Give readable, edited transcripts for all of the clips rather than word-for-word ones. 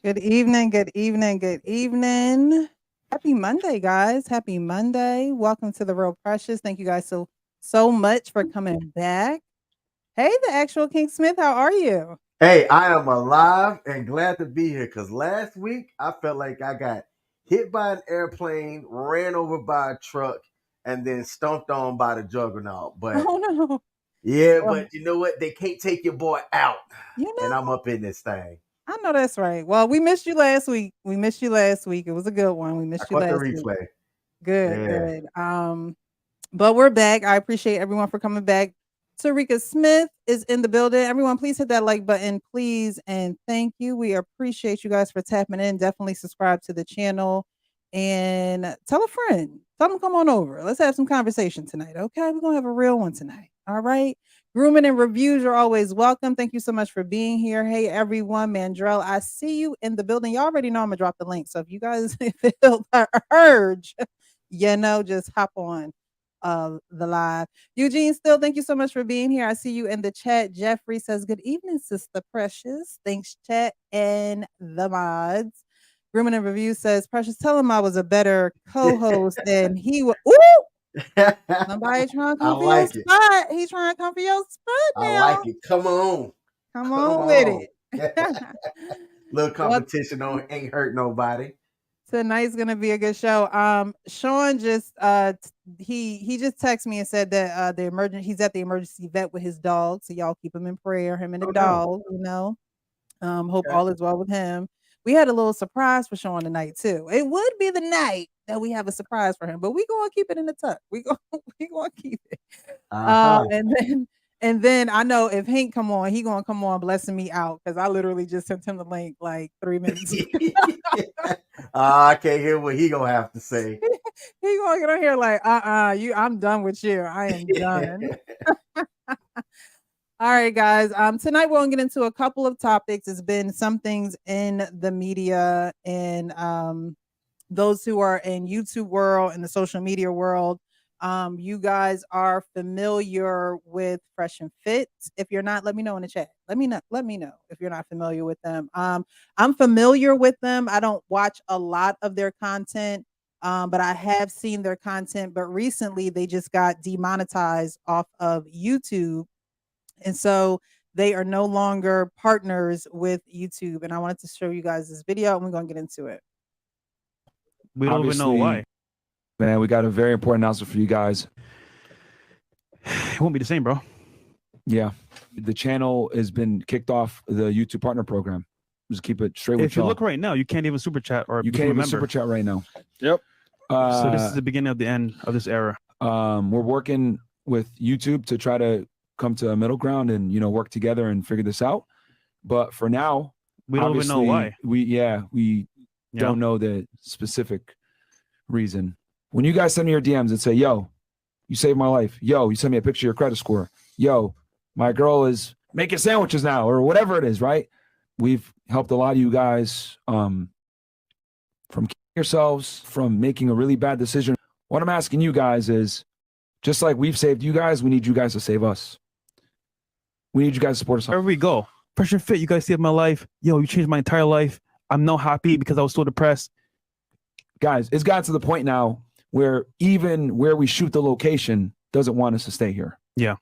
Good evening, good evening, good evening. Happy Monday, guys. Happy Monday. Welcome to the Real Precious. Thank you guys so much for coming back. Hey, the actual King Smith, how are you? Hey, I am alive and glad to be here because last week I felt like I got hit by an airplane, ran over by a truck, and then stomped on by the juggernaut. But Oh no. yeah, Well, but you know what? They can't take your boy out. you And I'm know, up in this thing. I know that's right. Well, we missed you last week. We missed you last week. It was a good one. We I missed you caught the last week. replay. Good, Yeah. good. But we're back. I appreciate everyone for coming back. Tarika Smith is in the building. Everyone, please hit that like button, please. And thank you. We appreciate you guys for tapping in. Definitely subscribe to the channel and tell a friend. Tell them come on over. Let's have some conversation tonight. Okay. We're going to have a real one tonight. All right. Grooming and reviews, you're always welcome. Thank you so much for being here. Hey, everyone. Mandrell, I see you in the building. You already know I'm going to drop the link. So if you guys feel the urge, just hop on the live. Eugene, still, thank you so much for being here. I see you in the chat. Jeffrey says, good evening, Sister Precious. Thanks, chat and the mods. Grooming and Review says, Precious, tell him I was a better co-host than he was. Ooh! Somebody trying to I come for your like it. spot. He's trying to come for your spot I like now. it. Come on. Come Come on with on. it. Little Well, competition ain't hurt nobody. tonight's gonna be a good show. Sean just he just texted me and said that he's at the emergency vet with his dog. So y'all keep him in prayer, him and the Oh no. dog. Hope Okay. all is well with him. We had a little surprise for Sean tonight too. It would be the night that we have a surprise for him, but we gonna keep it in the tuck. We gonna keep it. Uh-huh. And then I know if Hank come on, he gonna come on blessing me out because I literally just sent him the link like 3 minutes ago. I can't hear what he gonna have to say. He gonna get on here like, I'm done with you. I am done. All right, guys. Tonight we're gonna get into a couple of topics. It's been some things in the media and those who are in YouTube world and the social media world. You guys are familiar with Fresh and Fit. If you're not, let me know in the chat. Let me know if you're not familiar with them. I'm familiar with them. I don't watch a lot of their content. But I have seen their content, but recently they just got demonetized off of YouTube. And so they are no longer partners with YouTube. And I wanted to show you guys this video and we're going to get into it. We don't even know Obviously, why. man, we got a very important announcement for you guys. It won't be the same, bro. Yeah, the channel has been kicked off the YouTube Partner Program. Just keep it straight with If you y'all. look right now, you can't even super chat or You become can't a even member. super chat right now. Yep. So this is the beginning of the end of this era. We're working with YouTube to try to come to a middle ground and work together and figure this out. But for now, We don't even know why. We don't know the specific reason. When you guys send me your DMs and say, "Yo, you saved my life," "Yo, you send me a picture of your credit score," "Yo, my girl is making sandwiches now," or whatever it is, right? We've helped a lot of you guys from killing yourselves, from making a really bad decision. What I'm asking you guys is, just like we've saved you guys, we need you guys to save us. We need you guys to support us. Wherever we go, Fresh and Fit, you guys saved my life. Yo, you changed my entire life. I'm now happy because I was so depressed. Guys, it's gotten to the point now where even where we shoot the location doesn't want us to stay here. Yeah.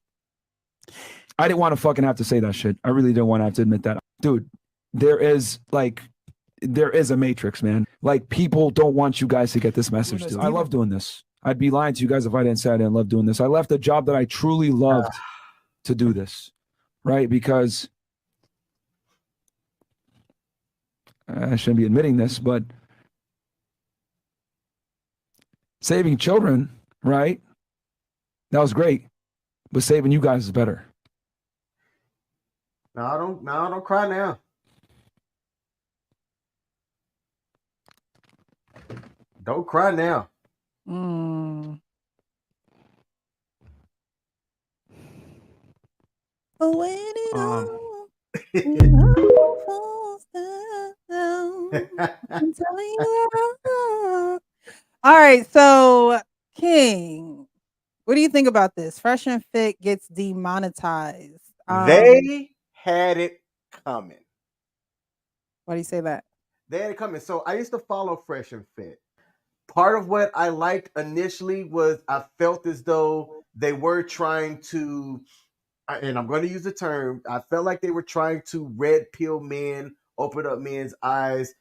I didn't want to fucking have to say that shit. I really didn't want to have to admit that. Dude, there is a matrix, man. Like, people don't want you guys to get this message, dude. I love doing this. I'd be lying to you guys if I didn't say I didn't love doing this. I left a job that I truly loved to do this, right? Because I shouldn't be admitting this, but saving children, right? That was great. But saving you guys is better. No, don't cry now. Don't cry now. Mm. When it all falls down, I'm telling you. All right, so King, what do you think about this? Fresh and Fit gets demonetized. They had it coming. Why do you say that? They had it coming. So I used to follow Fresh and Fit. Part of what I liked initially was I felt as though they were trying to, and I'm going to use the term, I felt like they were trying to red pill men, open up men's eyes,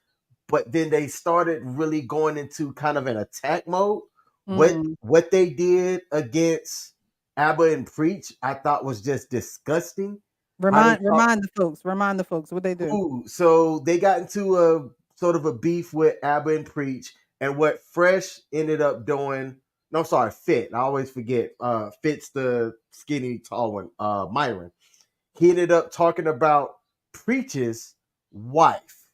but then they started really going into kind of an attack mode. Mm. What they did against Abba and Preach, I thought was just disgusting. Remind the folks what they do. Ooh, so they got into a sort of a beef with Abba and Preach, and what Fresh ended up doing. No, I'm sorry, Fit. I always forget. Fit's the skinny, tall one. Myron. He ended up talking about Preach's wife,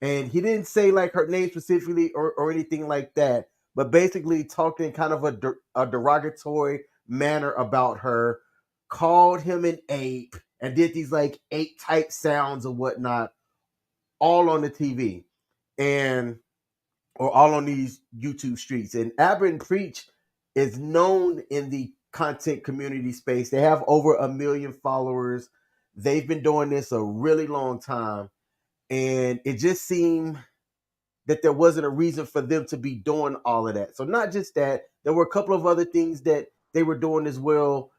and he didn't say like her name specifically or anything like that, but basically talking kind of a derogatory manner about her, called him an ape, and did these like ape type sounds or whatnot, all on the TV and or all on these YouTube streets. And Aber and Preach is known in the content community space. They have over 1 million followers. They've been doing this a really long time. And it just seemed that there wasn't a reason for them to be doing all of that. So not just that, there were a couple of other things that they were doing as well.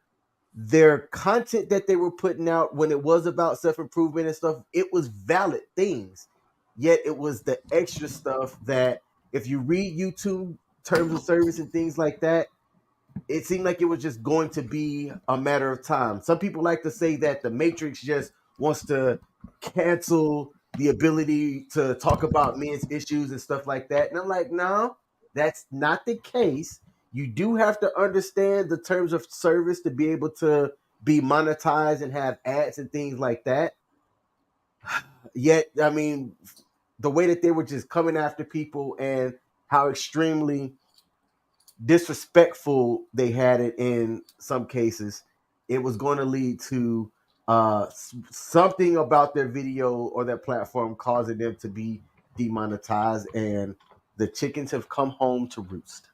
Their content that they were putting out when it was about self-improvement and stuff, it was valid things. Yet it was the extra stuff that if you read YouTube terms of service and things like that, it seemed like it was just going to be a matter of time. Some people like to say that the Matrix just wants to cancel the ability to talk about men's issues and stuff like that. And I'm like, no, that's not the case. You do have to understand the terms of service to be able to be monetized and have ads and things like that. Yet, I mean, the way that they were just coming after people and how extremely disrespectful they had it in some cases, it was going to lead to something about their video or their platform causing them to be demonetized, and the chickens have come home to roost.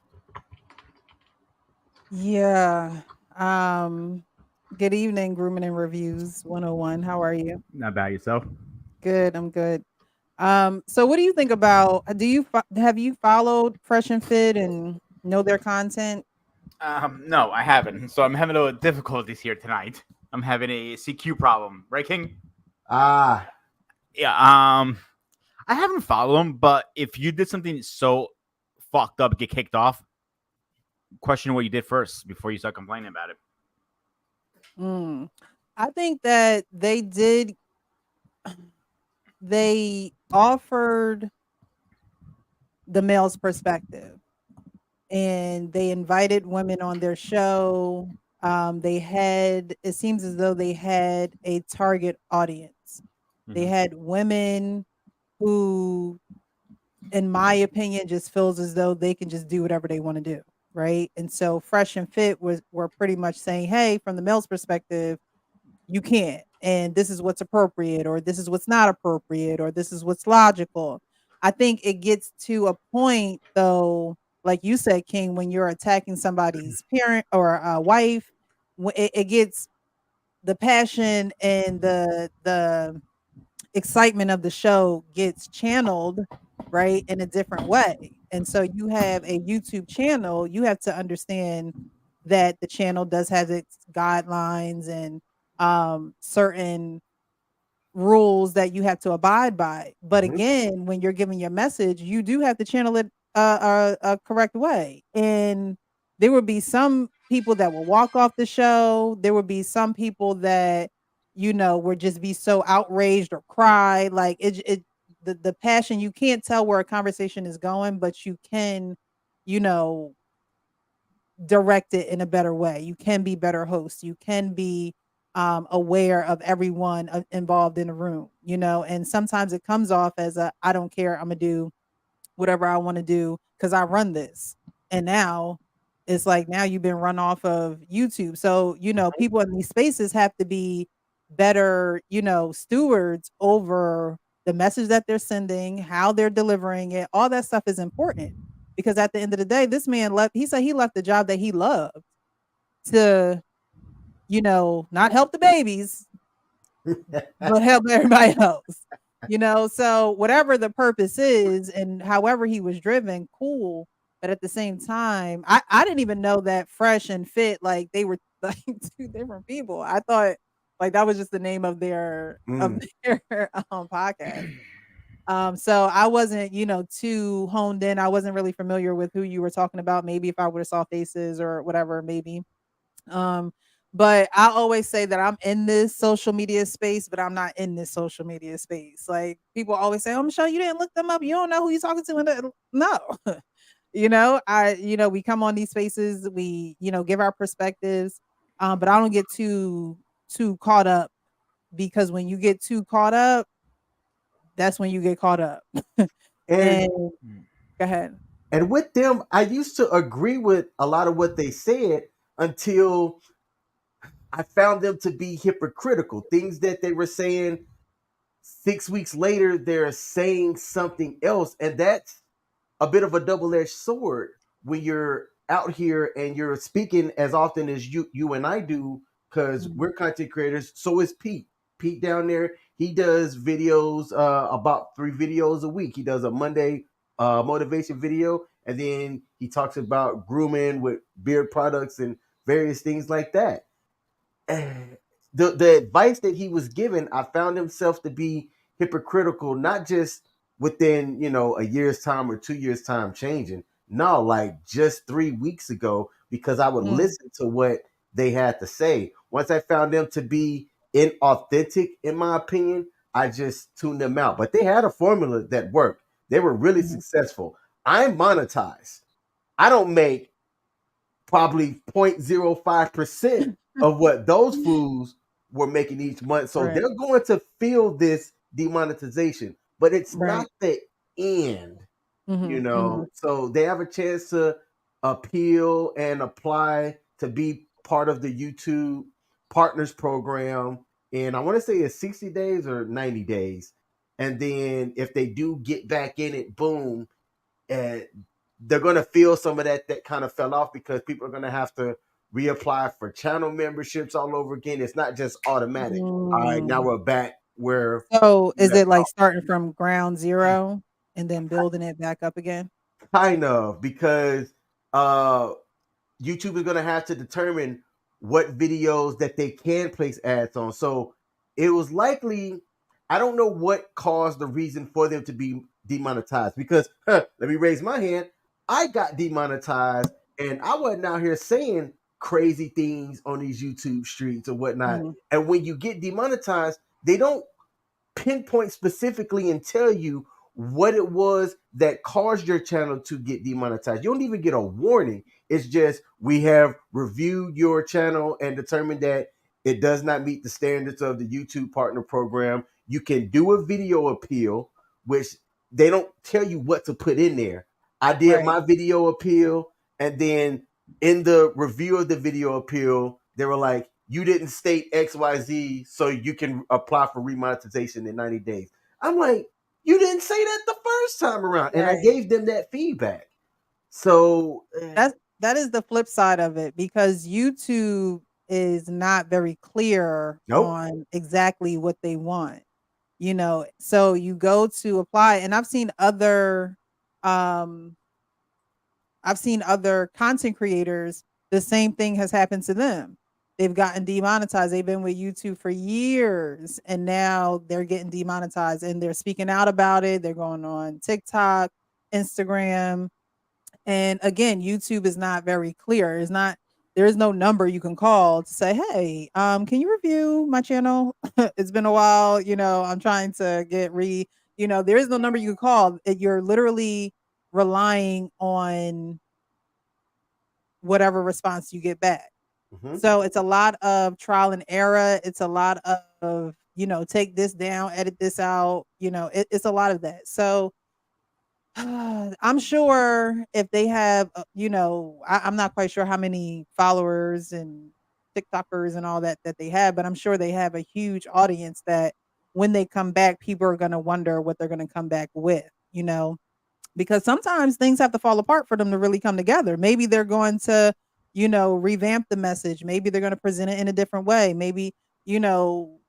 Yeah. Good evening, Grooming and Reviews 101. How are you? Not bad. Yourself? Good. I'm good. So what do you think about, have you followed Fresh and Fit and know their content? No, I haven't. So I'm having a little difficulties here tonight. I'm having a CQ problem. Right, King? Ah, Yeah. I haven't followed him, but if you did something so fucked up, get kicked off, question what you did first before you start complaining about it. I think that they offered the male's perspective and they invited women on their show. It seems as though they had a target audience. They had women who, in my opinion, just feels as though they can just do whatever they want to do. Right. And so Fresh and Fit were pretty much saying, hey, from the male's perspective, you can't. And this is what's appropriate, or this is what's not appropriate, or this is what's logical. I think it gets to a point, though, like you said, King, when you're attacking somebody's parent or wife, it gets the passion and the excitement of the show gets channeled, right, in a different way. And so you have a YouTube channel, you have to understand that the channel does have its guidelines and certain rules that you have to abide by. But again, when you're giving your message, you do have to channel it a correct way. And there would be some people that will walk off the show. There would be some people that, would just be so outraged or cry. Like the passion, you can't tell where a conversation is going, but you can, direct it in a better way. You can be better hosts. You can be aware of everyone involved in the room, and sometimes it comes off as I don't care, I'm gonna do whatever I want to do because I run this. And now it's like, now you've been run off of YouTube. So, people in these spaces have to be better, stewards over the message that they're sending, how they're delivering it. All that stuff is important because at the end of the day, this man he said he left the job that he loved to, not help the babies, but help everybody else. You know, so whatever the purpose is and however he was driven, cool. But at the same time, I didn't even know that Fresh and Fit, like they were like two different people. I thought like that was just the name of their Mm. podcast. So I wasn't, you know, too honed in. I wasn't really familiar with who you were talking about. Maybe if I would have saw faces or whatever, maybe. Um, but I always say that I'm in this social media space, but I'm not in this social media space. Like people always say, "Oh, Michelle, you didn't look them up. You don't know who you're talking to." No, you know, we come on these spaces, we, you know, give our perspectives, but I don't get too caught up because when you get too caught up, that's when you get caught up. And And go ahead. and with them, I used to agree with a lot of what they said until I found them to be hypocritical. Things that they were saying 6 weeks later, they're saying something else, and that's a bit of a double-edged sword when you're out here and you're speaking as often as you and I do, because Mhm. we're content creators. So is Pete. Pete down there, he does videos, about 3 videos a week. He does a Monday motivation video, and then he talks about grooming with beard products and various things like that. The advice that he was given, I found himself to be hypocritical, not just within, a year's time or 2 years time changing. No, like just 3 weeks ago, because I would Mm, listen to what they had to say. Once I found them to be inauthentic, in my opinion, I just tuned them out. But they had a formula that worked. They were really mhm. successful. I'm monetized. I don't make probably 0.05% of what those fools were making each month. So Right, they're going to feel this demonetization, but it's right. not the end, Mhm, mhm. So they have a chance to appeal and apply to be part of the YouTube Partners Program. And I want to say it's 60 days or 90 days. And then if they do get back in it, boom, and they're going to feel some of that kind of fell off because people are going to have to reapply for channel memberships all over again. It's not just automatic. All right, now Mm. we're back where So, you is left it like off. starting from ground zero and then building it back up again? Kind of, because uh YouTube is going to have to determine what videos that they can place ads on. So it was likely, I don't know what caused the reason for them to be demonetized, because let me raise my hand. I got demonetized and I wasn't out here saying crazy things on these YouTube streets or whatnot. Mhm. And when you get demonetized, they don't pinpoint specifically and tell you what it was that caused your channel to get demonetized. You don't even get a warning. It's just, we have reviewed your channel and determined that it does not meet the standards of the YouTube Partner Program. You can do a video appeal, which they don't tell you what to put in there. I did Right. my video appeal, and then in the review of the video appeal, they were like, you didn't state XYZ, so you can apply for remonetization in 90 days. I'm like, you didn't say that the first time around. And I Right. gave them that feedback. So, That is the flip side of it because YouTube is not very clear nope. on exactly what they want. You know, so you go to apply and um I've seen other content creators, the same thing has happened to them. They've gotten demonetized. They've been with YouTube for years and now they're getting demonetized and they're speaking out about it. They're going on TikTok, Instagram. And again, YouTube is not very clear. It's not there is no number you can call to say, "Hey, can you review my channel? It's been a while, you know, I'm trying to get there is no number you can call. You're literally relying on whatever response you get back. Mhm. So it's a lot of trial and error. It's a lot of, take this down, edit this out. It's a lot of that. So I'm sure if they have, I'm not quite sure how many followers and TikTokers and all that they have, but I'm sure they have a huge audience that when they come back, people are going to wonder what they're going to come back with, because sometimes things have to fall apart for them to really come together. Maybe they're going to, revamp the message. Maybe they're going to present it in a different way. Maybe, so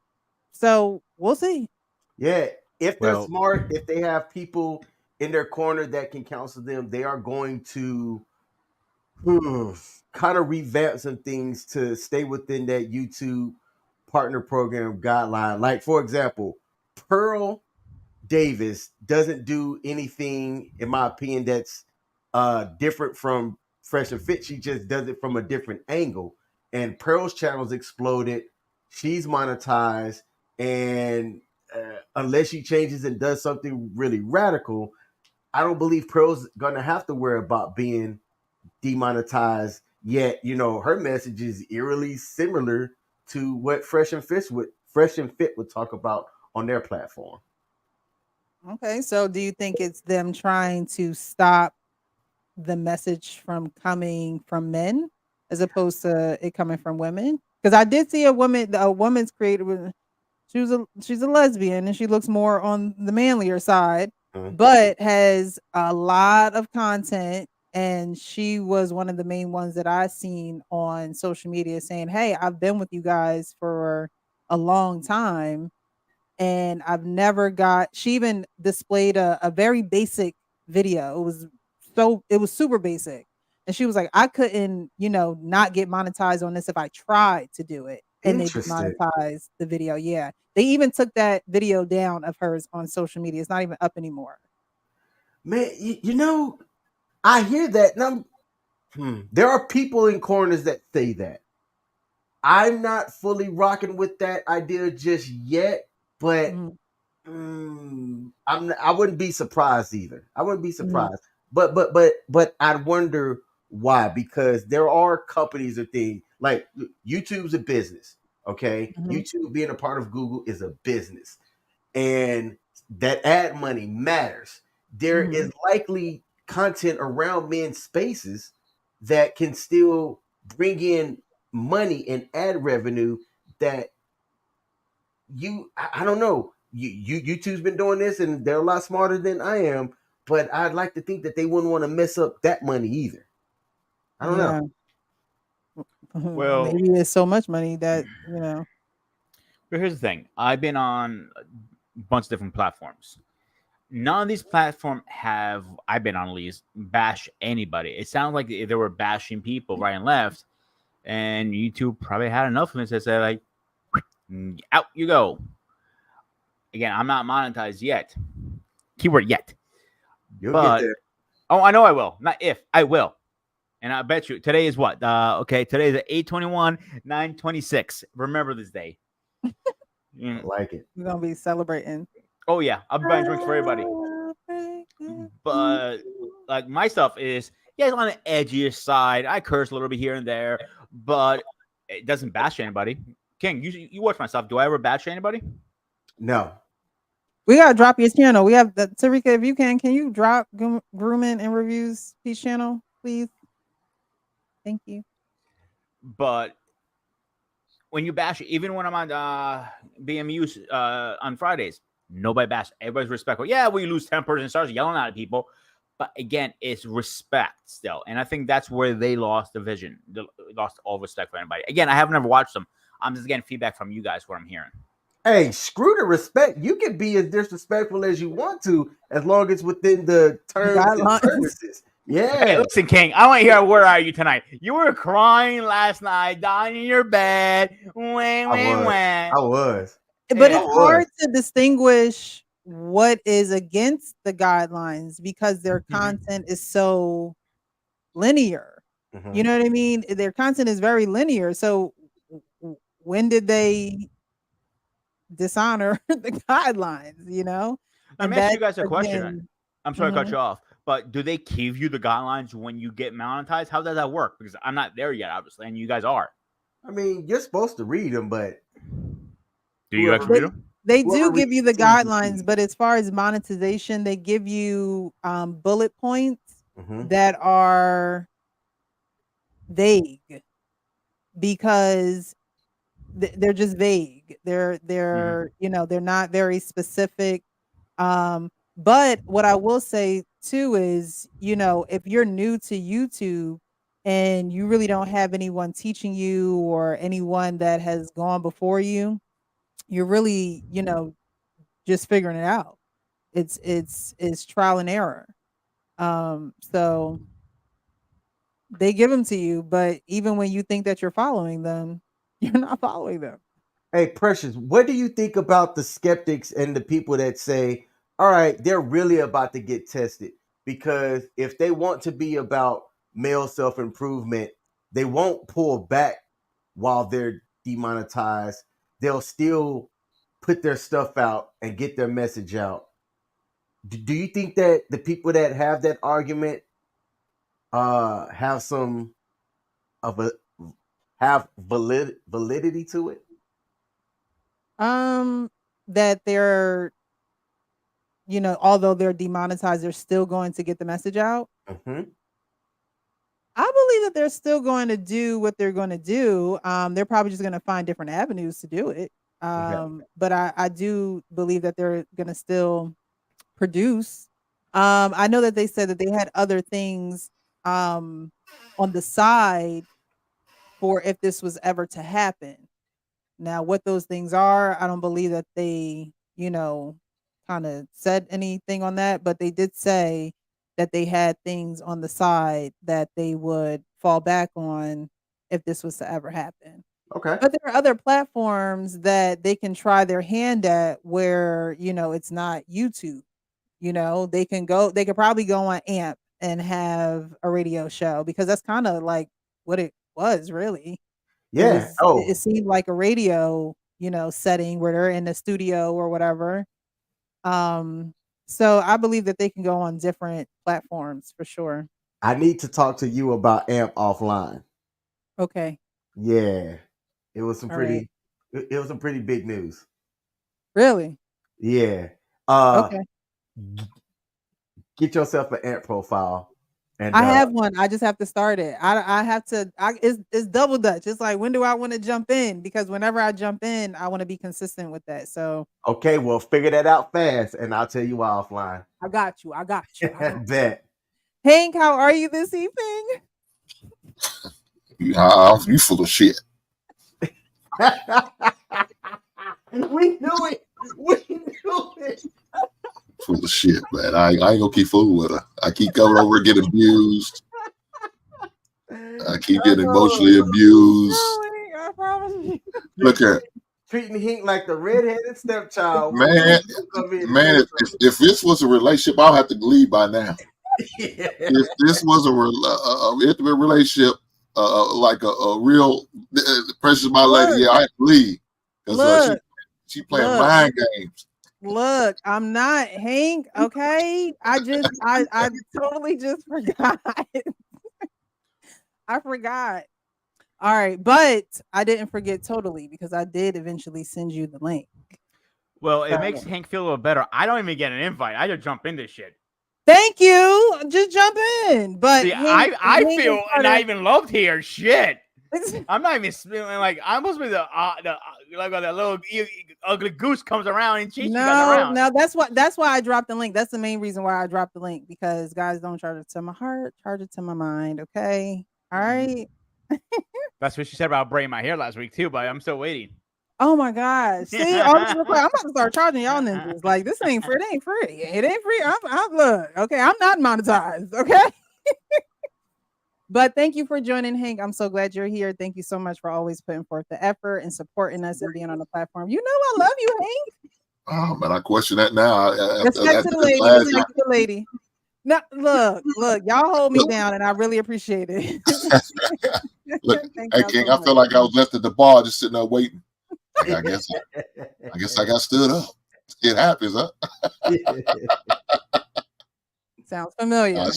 we'll see. Yeah. if they're Well- smart, if they have people in their corner that can counsel them, they are going to kind of revamp some things to stay within that YouTube partner program guideline. Like, for example, Pearl Davis doesn't do anything, in my opinion, that's different from Fresh and Fit. She just does it from a different angle. And Pearl's channel's exploded. She's monetized. And unless she changes and does something really radical, I don't believe Pearl's going to have to worry about being demonetized. Yet, her message is eerily similar to what Fresh and Fit would talk about on their platform. Okay, so do you think it's them trying to stop the message from coming from men as opposed to it coming from women? Because I did see a woman's creator. She's a lesbian and she looks more on the manlier side, but has a lot of content. And she was one of the main ones that I seen on social media saying, "Hey, I've been with you guys for a long time. And I've never got," she even displayed a very basic video. It was super basic. And she was like, "I couldn't, not get monetized on this if I tried to do it." And they Interesting. demonetized the video. Yeah. They even took that video down of hers on social media. It's not even up anymore. Man, I hear that. And there are people in corners that say that. I'm not fully rocking with that idea just yet, but I wouldn't be surprised either. I wouldn't be surprised. But I wonder why, because there are companies or things like YouTube's a business. Okay. YouTube being a part of Google is a business, and that ad money matters. There is likely content around men's spaces that can still bring in money and ad revenue that I don't know. YouTube's been doing this and they're a lot smarter than I am, but I'd like to think that they wouldn't want to mess up that money either. I don't know. Well, maybe there's so much money that, But here's the thing. I've been on a bunch of different platforms. None of these platforms I've been on at least, bash anybody. It sounds like they were bashing people right and left. And YouTube probably had enough of it to say, like, out you go. Again, I'm not monetized yet. Keyword yet. You'll But get there. oh, I know I will. Not if, I will. And I bet you today is what? Today is 8/21, 9/26. Remember this day. I like it. we're going to be celebrating. Oh yeah, I'll be buying drinks for everybody. But like my stuff is, yeah, on the edgiest side. I curse a little bit here and there, but it doesn't bash anybody. King, you watch my stuff. Do I ever bash anybody? No. We got to drop your channel. We have Tarika, if you can you drop Grooming and Reviews Peace channel, please? Thank you. But when you bash, even when I'm on BMU on Fridays, nobody bash. Everybody's respectful. Yeah, we lose tempers and starts yelling at people. But again, it's respect still. And I think that's where they lost the vision. They lost all respect for anybody. Again, I have never watched them. I'm just getting feedback from you guys, what I'm hearing. Hey, screw the respect. You can be as disrespectful as you want to, as long as within the terms and services. Yeah. Hey, listen, King, I want to hear where are you tonight. You were crying last night, dying in your bed. I was. But it's hard to distinguish what is against the guidelines because their content is so linear. You know what I mean? Their content is very linear. So when did they dishonor the guidelines, Let me ask you guys a question. I'm sorry to cut Mhm. you off, but do they give you the guidelines when you get monetized? How does that work? Because I'm not there yet, obviously, and you guys are. I mean, you're supposed to read them, but do you actually read them? They do give you the guidelines, but as far as monetization, they give you bullet points that are vague because they're just vague. They're they're not very specific. But what I will say too is, if you're new to YouTube and you really don't have anyone teaching you or anyone that has gone before you, you're really, just figuring it out. It's trial and error. So they give them to you, but even when you think that you're following them, you're not following them. Hey, Precious, what do you think about the skeptics and the people that say, all right, they're really about to get tested? Because if they want to be about male self-improvement, they won't pull back while they're demonetized. They'll still put their stuff out and get their message out. Do you think that the people that have that argument have some of a validity to it? That they're, although they're demonetized, they're still going to get the message out. Mm-hmm. I believe that they're still going to do what they're going to do. They're probably just going to find different avenues to do it. But I do believe that they're going to still produce. I know that they said that they had other things on the side for if this was ever to happen. Now, what those things are, I don't believe that they, kind of said anything on that, but they did say that they had things on the side that they would fall back on if this was to ever happen. Okay. But there are other platforms that they can try their hand at where, it's not YouTube. They could probably go on AMP and have a radio show, because that's kind of like what it was, really. Yeah. It seemed like a radio, setting where they're in the studio or whatever. So I believe that they can go on different platforms for sure. I need to talk to you about AMP offline. Okay. Yeah. It was some All pretty right. it was some pretty big news. Really? Yeah. Okay. Get yourself an AMP profile. And I have one. I just have to start it. I have to. It's double Dutch. It's like, when do I want to jump in? Because whenever I jump in, I want to be consistent with that. So okay, well, figure that out fast, and I'll tell you offline. I got you. Bet. Hank, how are you this evening? You full of shit. We knew it. Full of shit, man. I ain't gonna keep fooling with her. I keep coming over and getting abused. I keep getting emotionally abused. I promise you. Look here, treating Hank like the redheaded stepchild. man. If this was a relationship, I'll have to leave by now. If this was a intimate relationship, like a real Precious, my lady, yeah, I have to leave because she playing mind games. Look, I'm not Hank. Okay, I totally just forgot. I forgot. All right, but I didn't forget totally, because I did eventually send you the link. Well, it makes Hank feel a little better. I don't even get an invite. I just jump into shit. Thank you. Just jump in. But see, I feel not even loved here. Shit. I'm not even like, I'm supposed to be the like that little ugly goose comes around and cheats you guys around. No, that's why I dropped the link. That's the main reason why I dropped the link, because guys, don't charge it to my heart, charge it to my mind. Okay. All right. That's what she said about braiding my hair last week too, but I'm still waiting. Oh my gosh. See, I'm about to start charging y'all ninjas. Like, this ain't free. It ain't free. It ain't free. I'm look, okay. I'm not monetized. Okay. But thank you for joining, Hank. I'm so glad you're here. Thank you so much for always putting forth the effort and supporting us and being on the platform. You know I love you, Hank. Oh man, I question that now. Respect to the lady. Respect to the lady. No, look, y'all hold me down, and I really appreciate it. Look, hey King, so I feel like I was left at the bar just sitting there waiting. I guess I got stood up. It happens, huh? Sounds familiar. No,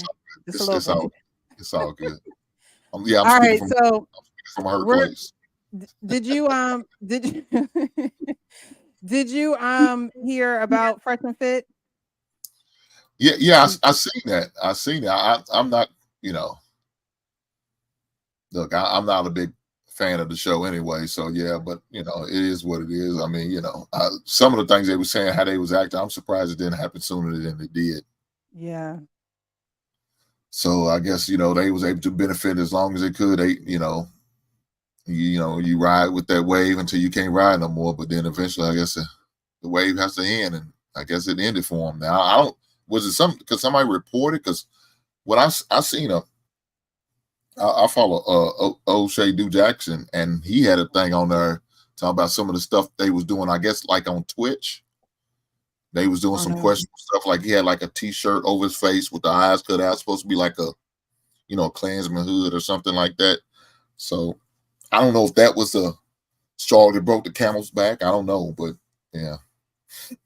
it's all good. I'm all right, so from her place. Did you hear about Fresh and Fit? Yeah, I seen that. I'm not, look, I'm not a big fan of the show anyway. So yeah, but it is what it is. I mean, some of the things they were saying, how they was acting, I'm surprised it didn't happen sooner than it did. Yeah. So I guess, they was able to benefit as long as they could. They, you ride with that wave until you can't ride no more. But then eventually, I guess the wave has to end, and I guess it ended for him. Now I don't. Was it something because somebody reported? Because when I seen I follow O'Shea Du Jackson, and he had a thing on there talking about some of the stuff they was doing. I guess like on Twitch, they was doing some questionable stuff. Like he had like a T-shirt over his face with the eyes cut out, supposed to be like a Klansman hood or something like that. So I don't know if that was a straw that broke the camel's back. I don't know, but yeah.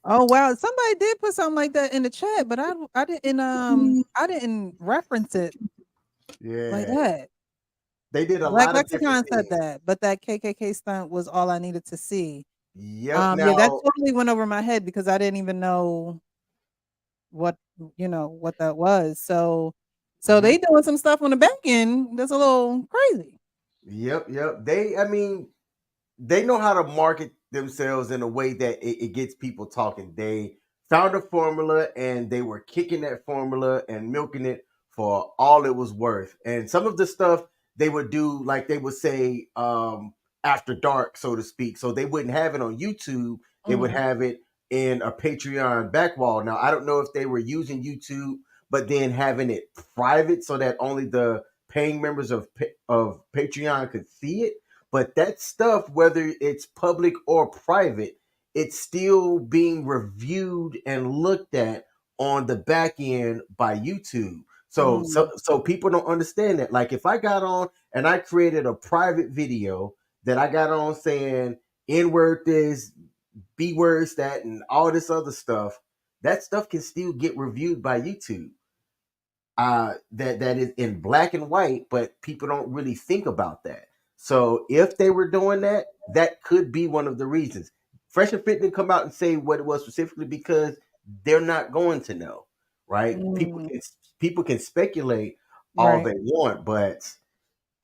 Oh wow, somebody did put something like that in the chat, but I didn't reference it like Yeah, that. they did a Black lot of Lexicon different said things. that, but that KKK stunt was all I needed to see. Yep. Yeah, that Now, totally went over my head because I didn't even know what what that was. So they doing some stuff on the back end that's a little crazy. yep. I mean, they know how to market themselves in a way that it gets people talking. They found a formula and they were kicking that formula and milking it for all it was worth. And some of the stuff they would do, like they would say, after dark, so to speak. So they wouldn't have it on YouTube. They would have it in a Patreon backwall. Now, I don't know if they were using YouTube, but then having it private so that only the paying members of Patreon could see it. But that stuff, whether it's public or private, it's still being reviewed and looked at on the back end by YouTube. So people don't understand that. Like if I got on and I created a private video that I got on saying N-word this, B-words that, and all this other stuff, that stuff can still get reviewed by YouTube. That is in black and white, but people don't really think about that. So if they were doing that, that could be one of the reasons. Fresh and Fit didn't come out and say what it was specifically because they're not going to know, right? People can speculate all Right. they want, but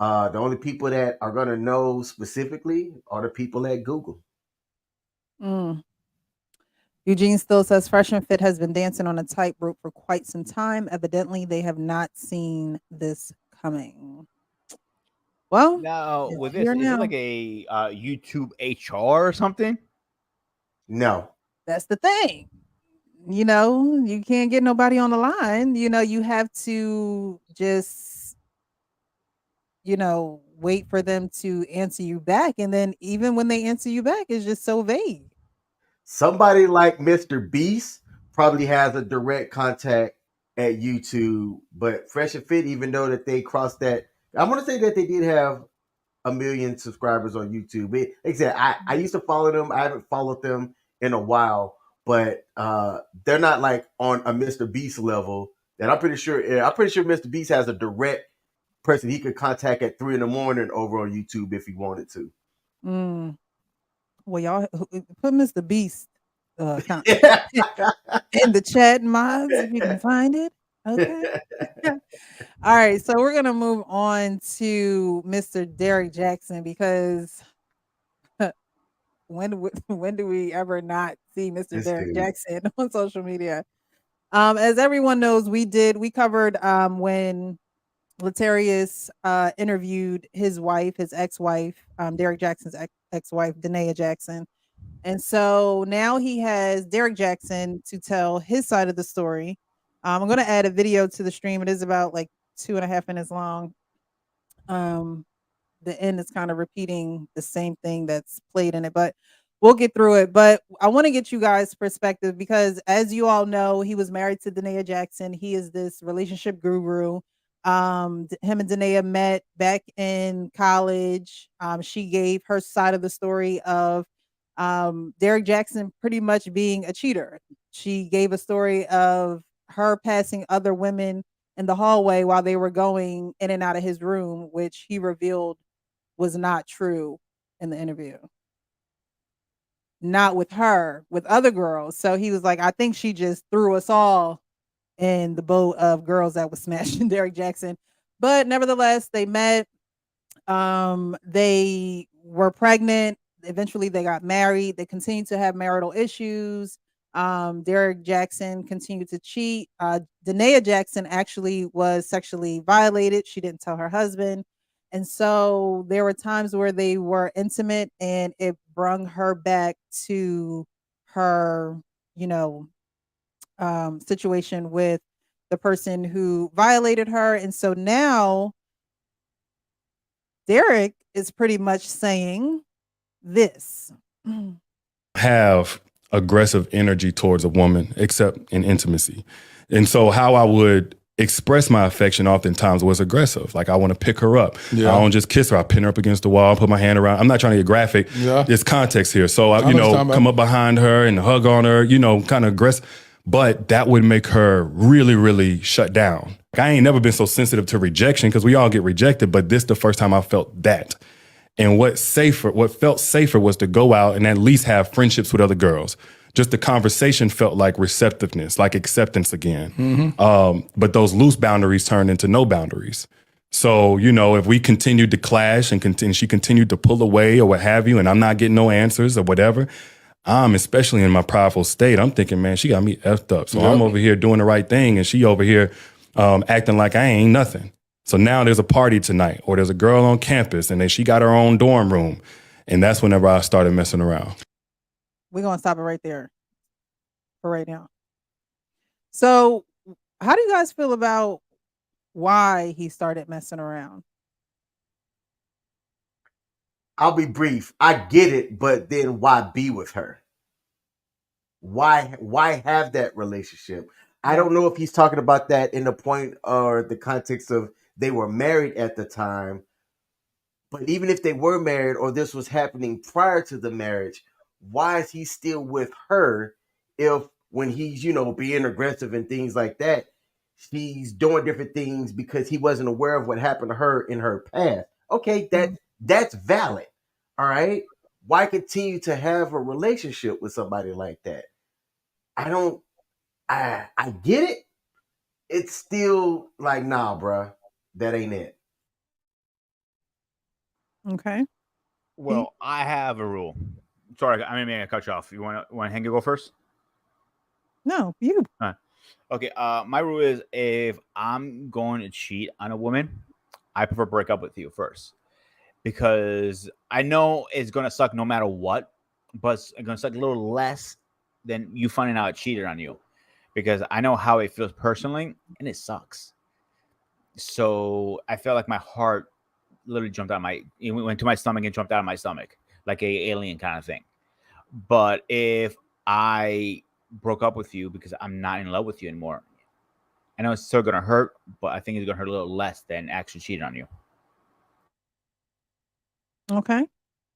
the only people that are going to know specifically are the people at Google. Eugene still says Fresh and Fit has been dancing on a tightrope for quite some time. Evidently, they have not seen this coming. Well, Now, it's with this, here is it now. like a YouTube HR or something? No. That's the thing. You can't get nobody on the line. You have to just, wait for them to answer you back. And then even when they answer you back, it's just so vague. Somebody like Mr. Beast probably has a direct contact at YouTube, but Fresh and Fit, even though that they crossed that, I want to say that they did have 1 million subscribers on YouTube. Like I said, I used to follow them. I haven't followed them in a while, but they're not like on a Mr. Beast level. That I'm pretty sure Mr. Beast has a direct person he could contact at 3 a.m. over on YouTube if he wanted to. Well, y'all put Mr. Beast in the chat mods if you can find it. Okay. All right, so we're gonna move on to Mr. Derek Jackson because when do we ever not see Mr. This Derek dude. Jackson on social media? As everyone knows, we covered when Latarius interviewed his wife, his ex-wife, Derek Jackson's ex-wife, Danae Jackson. And so now he has Derek Jackson to tell his side of the story. I'm going to add a video to the stream. It is about like 2.5 minutes long. The end is kind of repeating the same thing that's played in it, but we'll get through it. But I want to get you guys' perspective because, as you all know, he was married to Danae Jackson. He is this relationship guru. Him and Danae met back in college. She gave her side of the story of Derek Jackson pretty much being a cheater. She gave a story of her passing other women in the hallway while they were going in and out of his room, which he revealed was not true in the interview. Not with her, with other girls. So he was like, I think she just threw us all in the boat of girls that was smashing Derek Jackson. But nevertheless, they met. They were pregnant. Eventually, they got married. They continued to have marital issues. Derek Jackson continued to cheat. Danae Jackson actually was sexually violated. She didn't tell her husband. And so there were times where they were intimate and it brung her back to her, situation with the person who violated her. And so now Derek is pretty much saying this. Have aggressive energy towards a woman except in intimacy. And so how I would express my affection oftentimes was aggressive. Like I want to pick her up. Yeah. I don't just kiss her. I pin her up against the wall, put my hand around. I'm not trying to get graphic. Yeah. There's context here. So I I know what you're talking come about. up behind her and hug on her, kind of aggressive. But that would make her really, really shut down. I ain't never been so sensitive to rejection because we all get rejected, but this the first time I felt that. And what felt safer was to go out and at least have friendships with other girls. Just the conversation felt like receptiveness, like acceptance again. But those loose boundaries turned into no boundaries. So, if we continued to clash and she continued to pull away or what have you, and I'm not getting no answers or whatever, I'm especially in my prideful state. I'm thinking, man, she got me effed up. So Yep. I'm over here doing the right thing and she over here acting like I ain't nothing. So now there's a party tonight or there's a girl on campus and then she got her own dorm room. And that's whenever I started messing around. We're going to stop it right there for right now. So how do you guys feel about why he started messing around? I'll be brief. I get it, but then why be with her? Why have that relationship? I don't know if he's talking about that in the point or the context of they were married at the time. But even if they were married or this was happening prior to the marriage, why is he still with her if when he's, being aggressive and things like that, she's doing different things because he wasn't aware of what happened to her in her past? Okay, that's valid. All right. Why continue to have a relationship with somebody like that? I get it. It's still like, nah, bruh, that ain't it. Okay. Well, I have a rule. Sorry, I mean, I cut you off. You want Hank to go first? No, you. Okay. My rule is if I'm going to cheat on a woman, I prefer break up with you first, because I know it's gonna suck no matter what, but it's gonna suck a little less than you finding out I cheated on you, because I know how it feels personally, and it sucks. So I felt like my heart literally jumped out it went to my stomach and jumped out of my stomach like a alien kind of thing. But if I broke up with you because I'm not in love with you anymore, I know it's still gonna hurt, but I think it's gonna hurt a little less than actually cheating on you. Okay.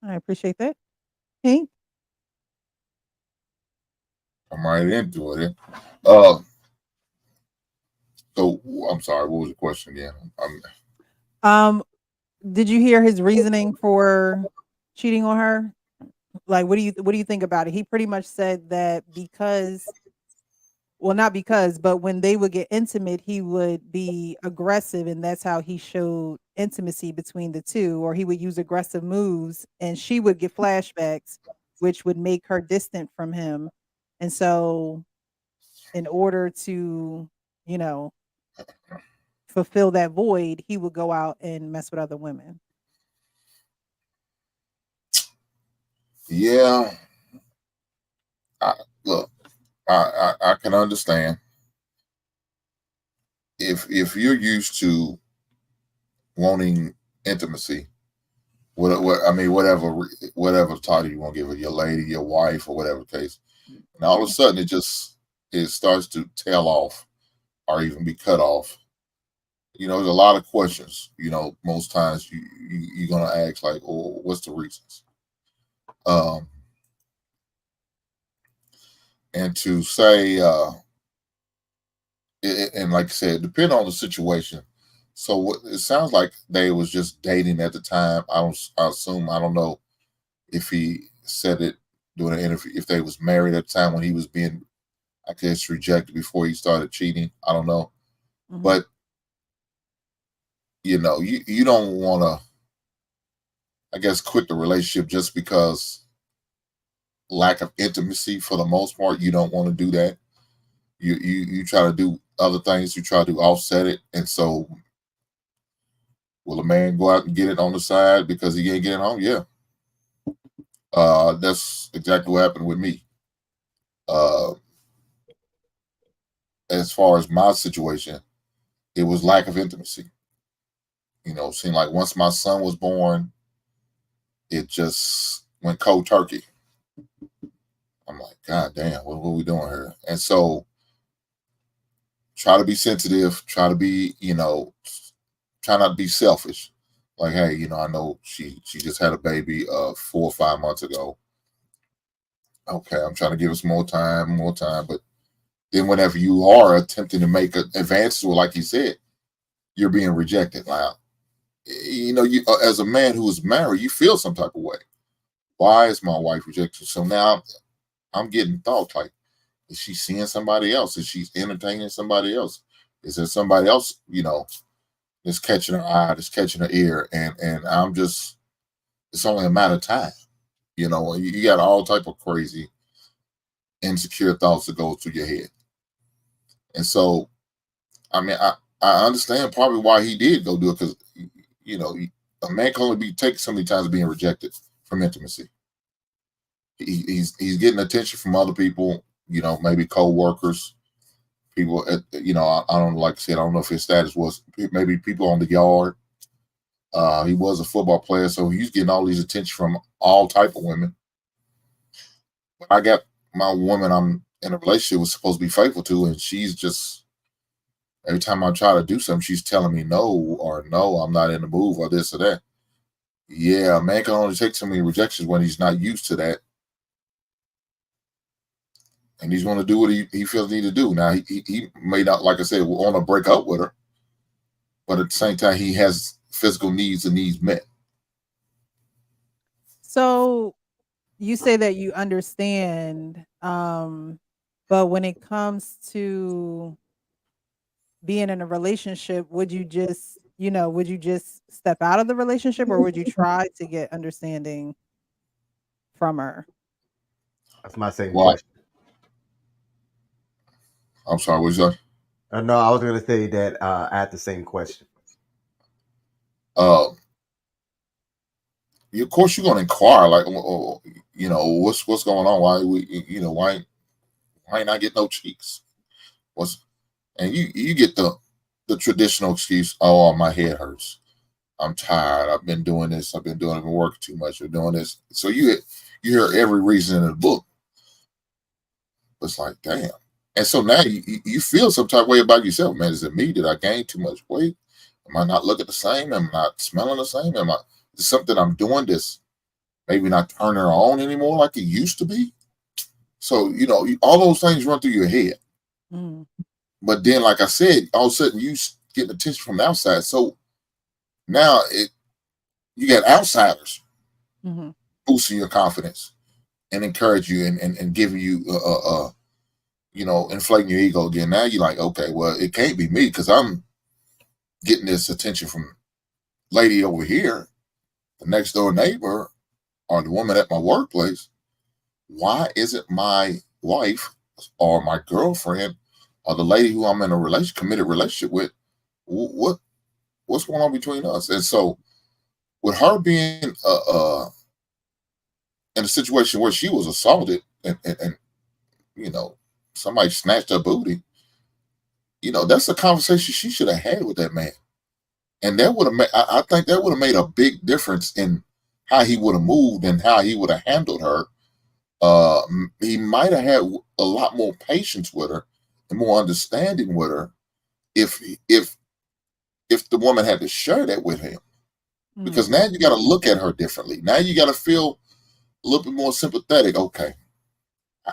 I appreciate that. Hank? I'm right into it. So I'm sorry. What was the question again? Did you hear his reasoning for cheating on her? Like, what do you think about it? He pretty much said that but when they would get intimate, he would be aggressive, and that's how he showed intimacy between the two, or he would use aggressive moves and she would get flashbacks, which would make her distant from him. And so in order to, fulfill that void, he would go out and mess with other women. Yeah. Look, I can understand if you're used to wanting intimacy, whatever title you want to give it, your lady, your wife, or whatever case, and all of a sudden it starts to tail off or even be cut off. There's a lot of questions. Most times you're gonna ask like, "Oh, what's the reasons?" And to say, and like I said, depending on the situation. So it sounds like they was just dating at the time. I assume, I don't know if he said it during an interview, if they was married at the time when he was being, I guess, rejected before he started cheating. I don't know. Mhm. But, you don't want to, I guess, quit the relationship just because lack of intimacy. For the most part, you don't want to do that. You try to do other things. You try to offset it. And so will a man go out and get it on the side because he ain't getting home? Yeah. That's exactly what happened with me. as far as my situation, it was lack of intimacy. You know, it seemed like once my son was born, it just went cold turkey. I'm like, God damn, what are we doing here? And so try to be sensitive, try to be, you know, try not to be selfish. Like, hey, you know, I know she just had a baby 4 or 5 months ago. Okay, I'm trying to give us more time, but then whenever you are attempting to make advances, well, like you said, you're being rejected. Now, you know, you as a man who is married, you feel some type of way. Why is my wife rejected? So now I'm getting thoughts like, is she seeing somebody else? Is she entertaining somebody else? Is there somebody else, you know, that's catching her eye, that's catching her ear? And I'm just, it's only a matter of time. You know, you got all type of crazy, insecure thoughts that go through your head. And so, I mean, I understand probably why he did go do it, because, you know, a man can only be taken so many times being rejected from intimacy. He's getting attention from other people, you know, maybe co-workers, people at, you know, I don't, like I said, I don't know if his status was maybe people on the yard. He was a football player, so he's getting all these attention from all type of women. I got my woman I'm in a relationship was supposed to be faithful to, and she's just, every time I try to do something, she's telling me no, or no, I'm not in the mood, or this or that. Yeah, a man can only take so many rejections when he's not used to that. And he's going to do what he feels need to do. Now, he may not, like I said, want to break up with her, but at the same time, he has physical needs and needs met. So you say that you understand, but when it comes to being in a relationship, would you just step out of the relationship, or would you try to get understanding from her? That's my same Well, question. I'm sorry, what's that? No, I was going to say that I had the same question. Of course, you're going to inquire, like, you know, what's going on? Why not get no cheeks? And you get the traditional excuse, oh, my head hurts, I'm tired, I've been doing this, I've been working too much, or doing this. So you hear every reason in the book. It's like, damn. And so now you feel some type of way about yourself, man. Is it me? Did I gain too much weight? Am I not looking the same? Am I not smelling the same? Is something I'm doing this maybe not turning her on anymore like it used to be? So, you know, all those things run through your head. Mm. But then, like I said, all of a sudden you get attention from the outside. So now you got outsiders boosting your confidence and encourage you and giving you you know, inflating your ego again. Now you're like, okay, well, it can't be me because I'm getting this attention from lady over here, the next door neighbor, or the woman at my workplace. Why isn't my wife or my girlfriend or the lady who I'm in a committed relationship with, what's going on between us? And so with her being in a situation where she was assaulted and you know, somebody snatched her booty, you know, that's a conversation she should have had with that man. And that would have made, I think that would have made a big difference in how he would have moved and how he would have handled her. He might have had a lot more patience with her and more understanding with her if the woman had to share that with him. Because now you got to look at her differently. Now you got to feel a little bit more sympathetic. Okay,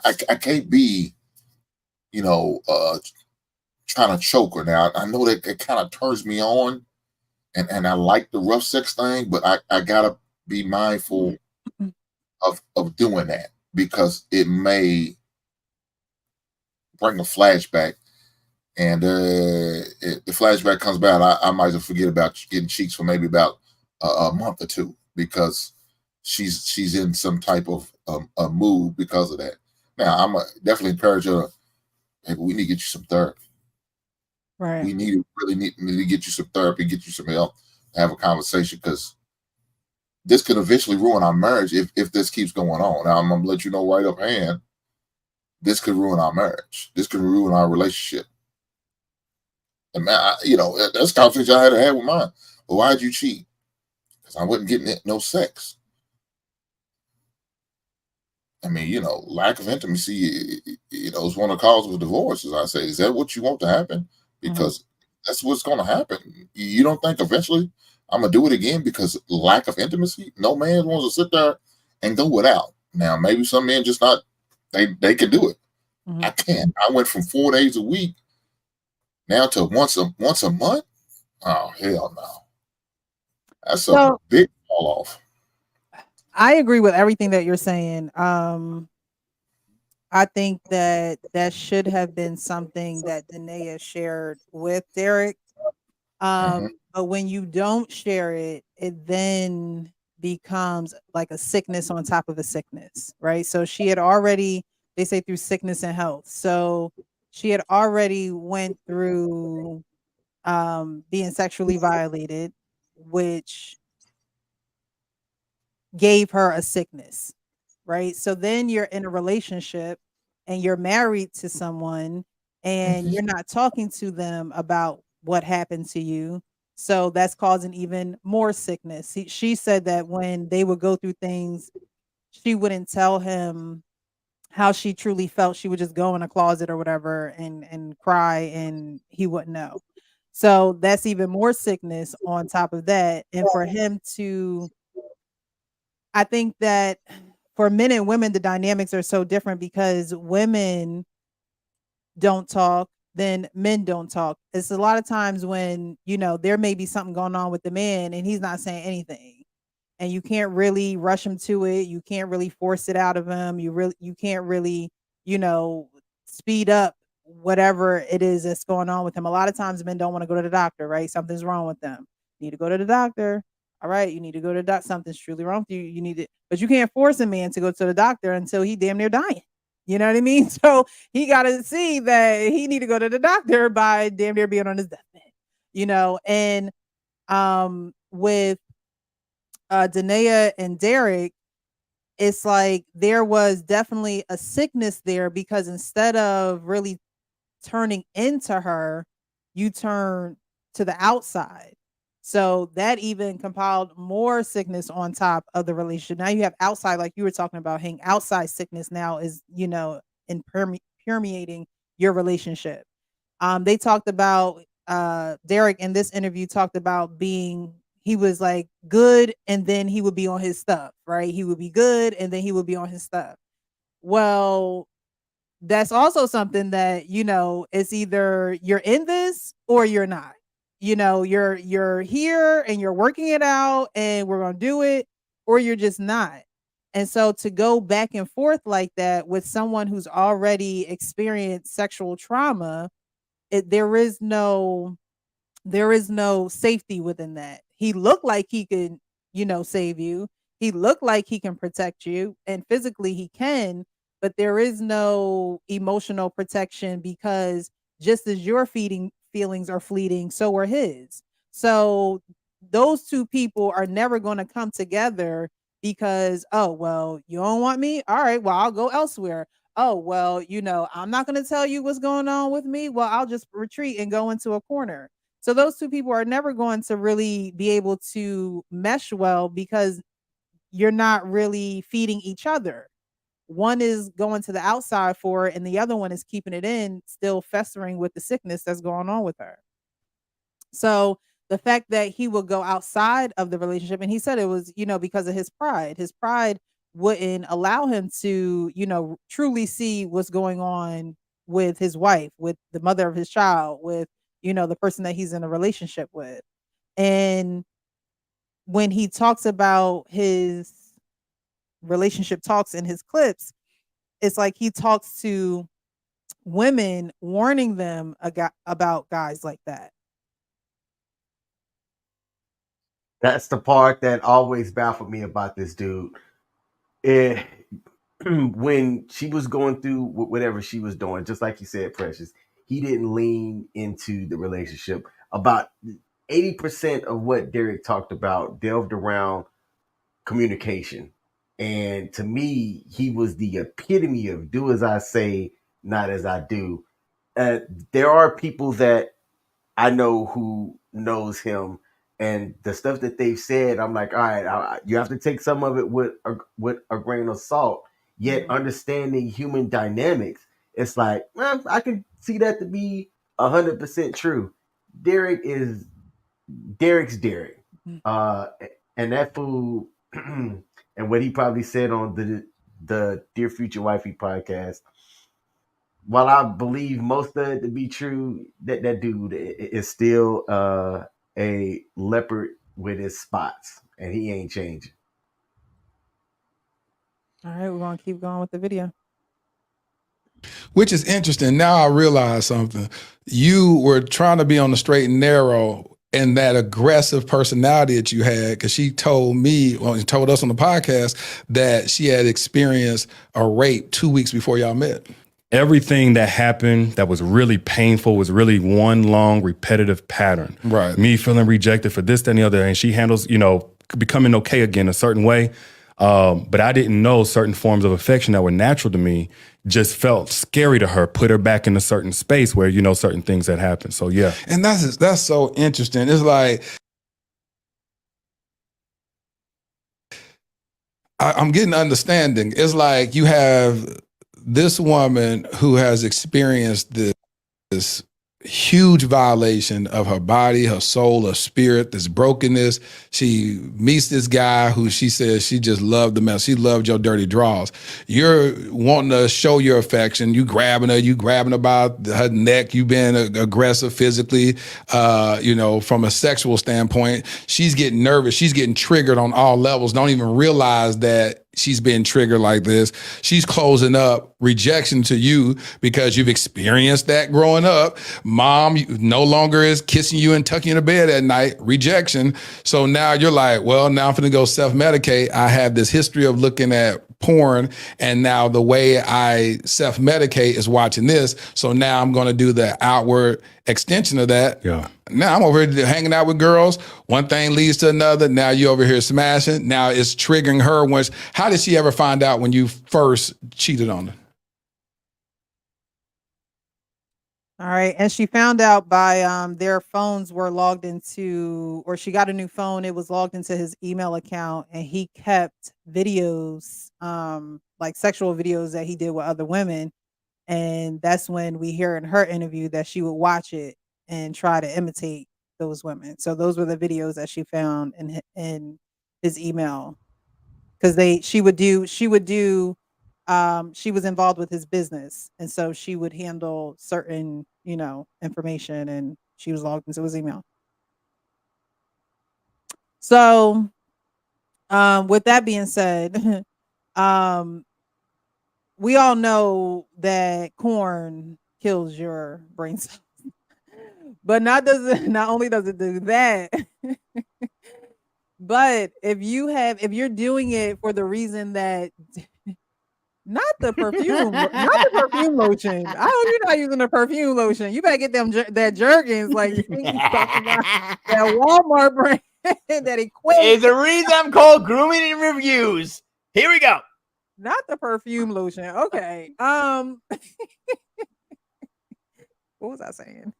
I can't be, you know, trying to choke her. Now I know that it kind of turns me on, and I like the rough sex thing, but I gotta be mindful of doing that, because it may bring a flashback, and if the flashback comes back, I might as well forget about getting cheeks for maybe about a month or two, because she's in some type of a mood because of that. Now I'm definitely encourage her. Hey, we need to get you some therapy. Right. We really need to get you some therapy, get you some help, have a conversation, because this could eventually ruin our marriage if this keeps going on. Now I'm gonna let you know right up hand, this could ruin our marriage. This could ruin our relationship. And man, that's a conversation I had to have with mine. Well, why'd you cheat? Because I wasn't getting no sex. I mean, lack of intimacy, is one of the causes of divorce. As I say, is that what you want to happen? Because that's what's going to happen. You don't think eventually I'm going to do it again because lack of intimacy? No man wants to sit there and go without. Now, maybe some men just not, they can do it. I can't. I went from 4 days a week now to once a month. Oh, hell no. That's a big fall off. I agree with everything that you're saying. I think that should have been something that Danae shared with Derek. But when you don't share it, it then becomes like a sickness on top of a sickness, right? So she had already, they say, through sickness and health. So she had already went through being sexually violated, which gave her a sickness, right? So then you're in a relationship and you're married to someone and you're not talking to them about what happened to you. So that's causing even more sickness. She said that when they would go through things, she wouldn't tell him how she truly felt. She would just go in a closet or whatever and cry, and he wouldn't know. So that's even more sickness on top of that. And for him to, I think that for men and women, the dynamics are so different because women don't talk, then men don't talk. It's a lot of times when, there may be something going on with the man and he's not saying anything. And you can't really rush him to it. You can't really force it out of him. You can't really, speed up whatever it is that's going on with him. A lot of times men don't want to go to the doctor, right? Something's wrong with them. You need to go to the doctor. All right, you need to go to the doctor. Something's truly wrong with you. You need it, but you can't force a man to go to the doctor until he damn near dying. You know what I mean? So he got to see that he need to go to the doctor by damn near being on his deathbed. And with Danae and Derek, it's like there was definitely a sickness there because instead of really turning into her, you turn to the outside. So that even compiled more sickness on top of the relationship. Now you have outside, like you were talking about, Hank, outside sickness now is, permeating your relationship. They talked about, Derek in this interview talked about he was like good and then he would be on his stuff, right? He would be good and then he would be on his stuff. Well, that's also something that, it's either you're in this or you're not. You're here and you're working it out and we're going to do it, or you're just not. And so to go back and forth like that with someone who's already experienced sexual trauma, there is no safety within that. He looked like he could, save you. He looked like he can protect you, and physically he can, but there is no emotional protection because just as your feelings are fleeting, so are his. So those two people are never going to come together because, oh, well, you don't want me? All right, well, I'll go elsewhere. Oh, well, I'm not going to tell you what's going on with me. Well, I'll just retreat and go into a corner. So those two people are never going to really be able to mesh well because you're not really feeding each other. One is going to the outside for it, and the other one is keeping it in, still festering with the sickness that's going on with her. So the fact that he would go outside of the relationship, and he said it was, because of his pride. His pride wouldn't allow him to, truly see what's going on with his wife, with the mother of his child, with, the person that he's in a relationship with. And when he talks about his relationship talks in his clips, it's like he talks to women, warning them about guys like that. That's the part that always baffled me about this dude. When she was going through whatever she was doing, just like you said, Precious, he didn't lean into the relationship. About 80% of what Derek talked about delved around communication. And to me, he was the epitome of do as I say, not as I do. There are people that I know who knows him, and the stuff that they've said, I'm like, all right, you have to take some of it with a grain of salt. Yet understanding human dynamics, it's like, I can see that to be 100% true. Derek's Derek, uh, and that fool, and what he probably said on the Dear Future Wifey podcast. While I believe most of it to be true, that dude is still a leopard with his spots, and he ain't changing. All right, we're gonna keep going with the video. Which is interesting. Now I realize something. You were trying to be on the straight and narrow, and that aggressive personality that you had, because she told me, well, she told us on the podcast that she had experienced a rape 2 weeks before y'all met. Everything that happened that was really painful was really one long repetitive pattern. Right. Me feeling rejected for this, that, and the other. And she handles, becoming okay again a certain way. But I didn't know certain forms of affection that were natural to me just felt scary to her, put her back in a certain space where, certain things that happened. So, yeah. And that's so interesting. It's like, I'm getting understanding. It's like you have this woman who has experienced this huge violation of her body, her soul, her spirit, this brokenness. She meets this guy who she says she just loved the mess. She loved your dirty draws. You're wanting to show your affection. You grabbing her by her neck. You being aggressive physically, from a sexual standpoint. She's getting nervous. She's getting triggered on all levels. Don't even realize that she's being triggered like this. She's closing up rejection to you because you've experienced that growing up. Mom no longer is kissing you and tucking you in bed at night. Rejection. So now you're like, well, now I'm going to go self-medicate. I have this history of looking at porn, and now the way I self-medicate is watching this. So now I'm going to do the outward extension of that. Yeah. Now I'm over here hanging out with girls. One thing leads to another. Now you over here smashing. Now it's triggering her. How did she ever find out when you first cheated on her? All right, and she found out by their phones were logged into, or she got a new phone. It was logged into his email account, and he kept videos, like sexual videos that he did with other women. And that's when we hear in her interview that she would watch it and try to imitate those women. So those were the videos that she found in his email, because she was involved with his business, and so she would handle certain information, and she was logged into his email. So with that being said, we all know that corn kills your brain cells, but not only does it do that, but if you're doing it for the reason that not the perfume lotion. I hope you're not using the perfume lotion. You better get them that Jergens, like you talking about, that Walmart brand that equates. It's the reason I'm called Grooming and Reviews. Here we go. Not the perfume lotion. Okay. What was I saying?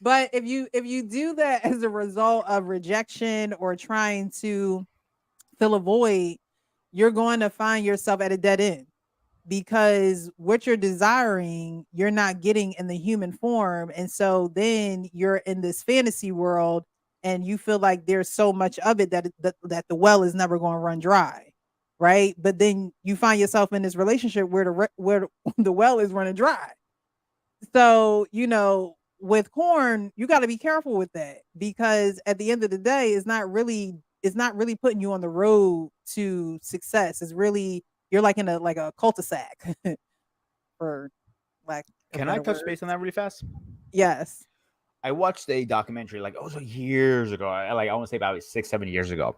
But if you do that as a result of rejection or trying to fill a void, you're going to find yourself at a dead end, because what you're desiring, you're not getting in the human form. And so then you're in this fantasy world, and you feel like there's so much of it that the well is never going to run dry, right? But then you find yourself in this relationship where the well is running dry. So, with corn, you got to be careful with that, because at the end of the day, it's not really putting you on the road to success. It's really, you're like in a cul-de-sac for lack of Can a I better touch word. base on that really fast? Yes. I watched a documentary years ago. I want to say about 6-7 years ago,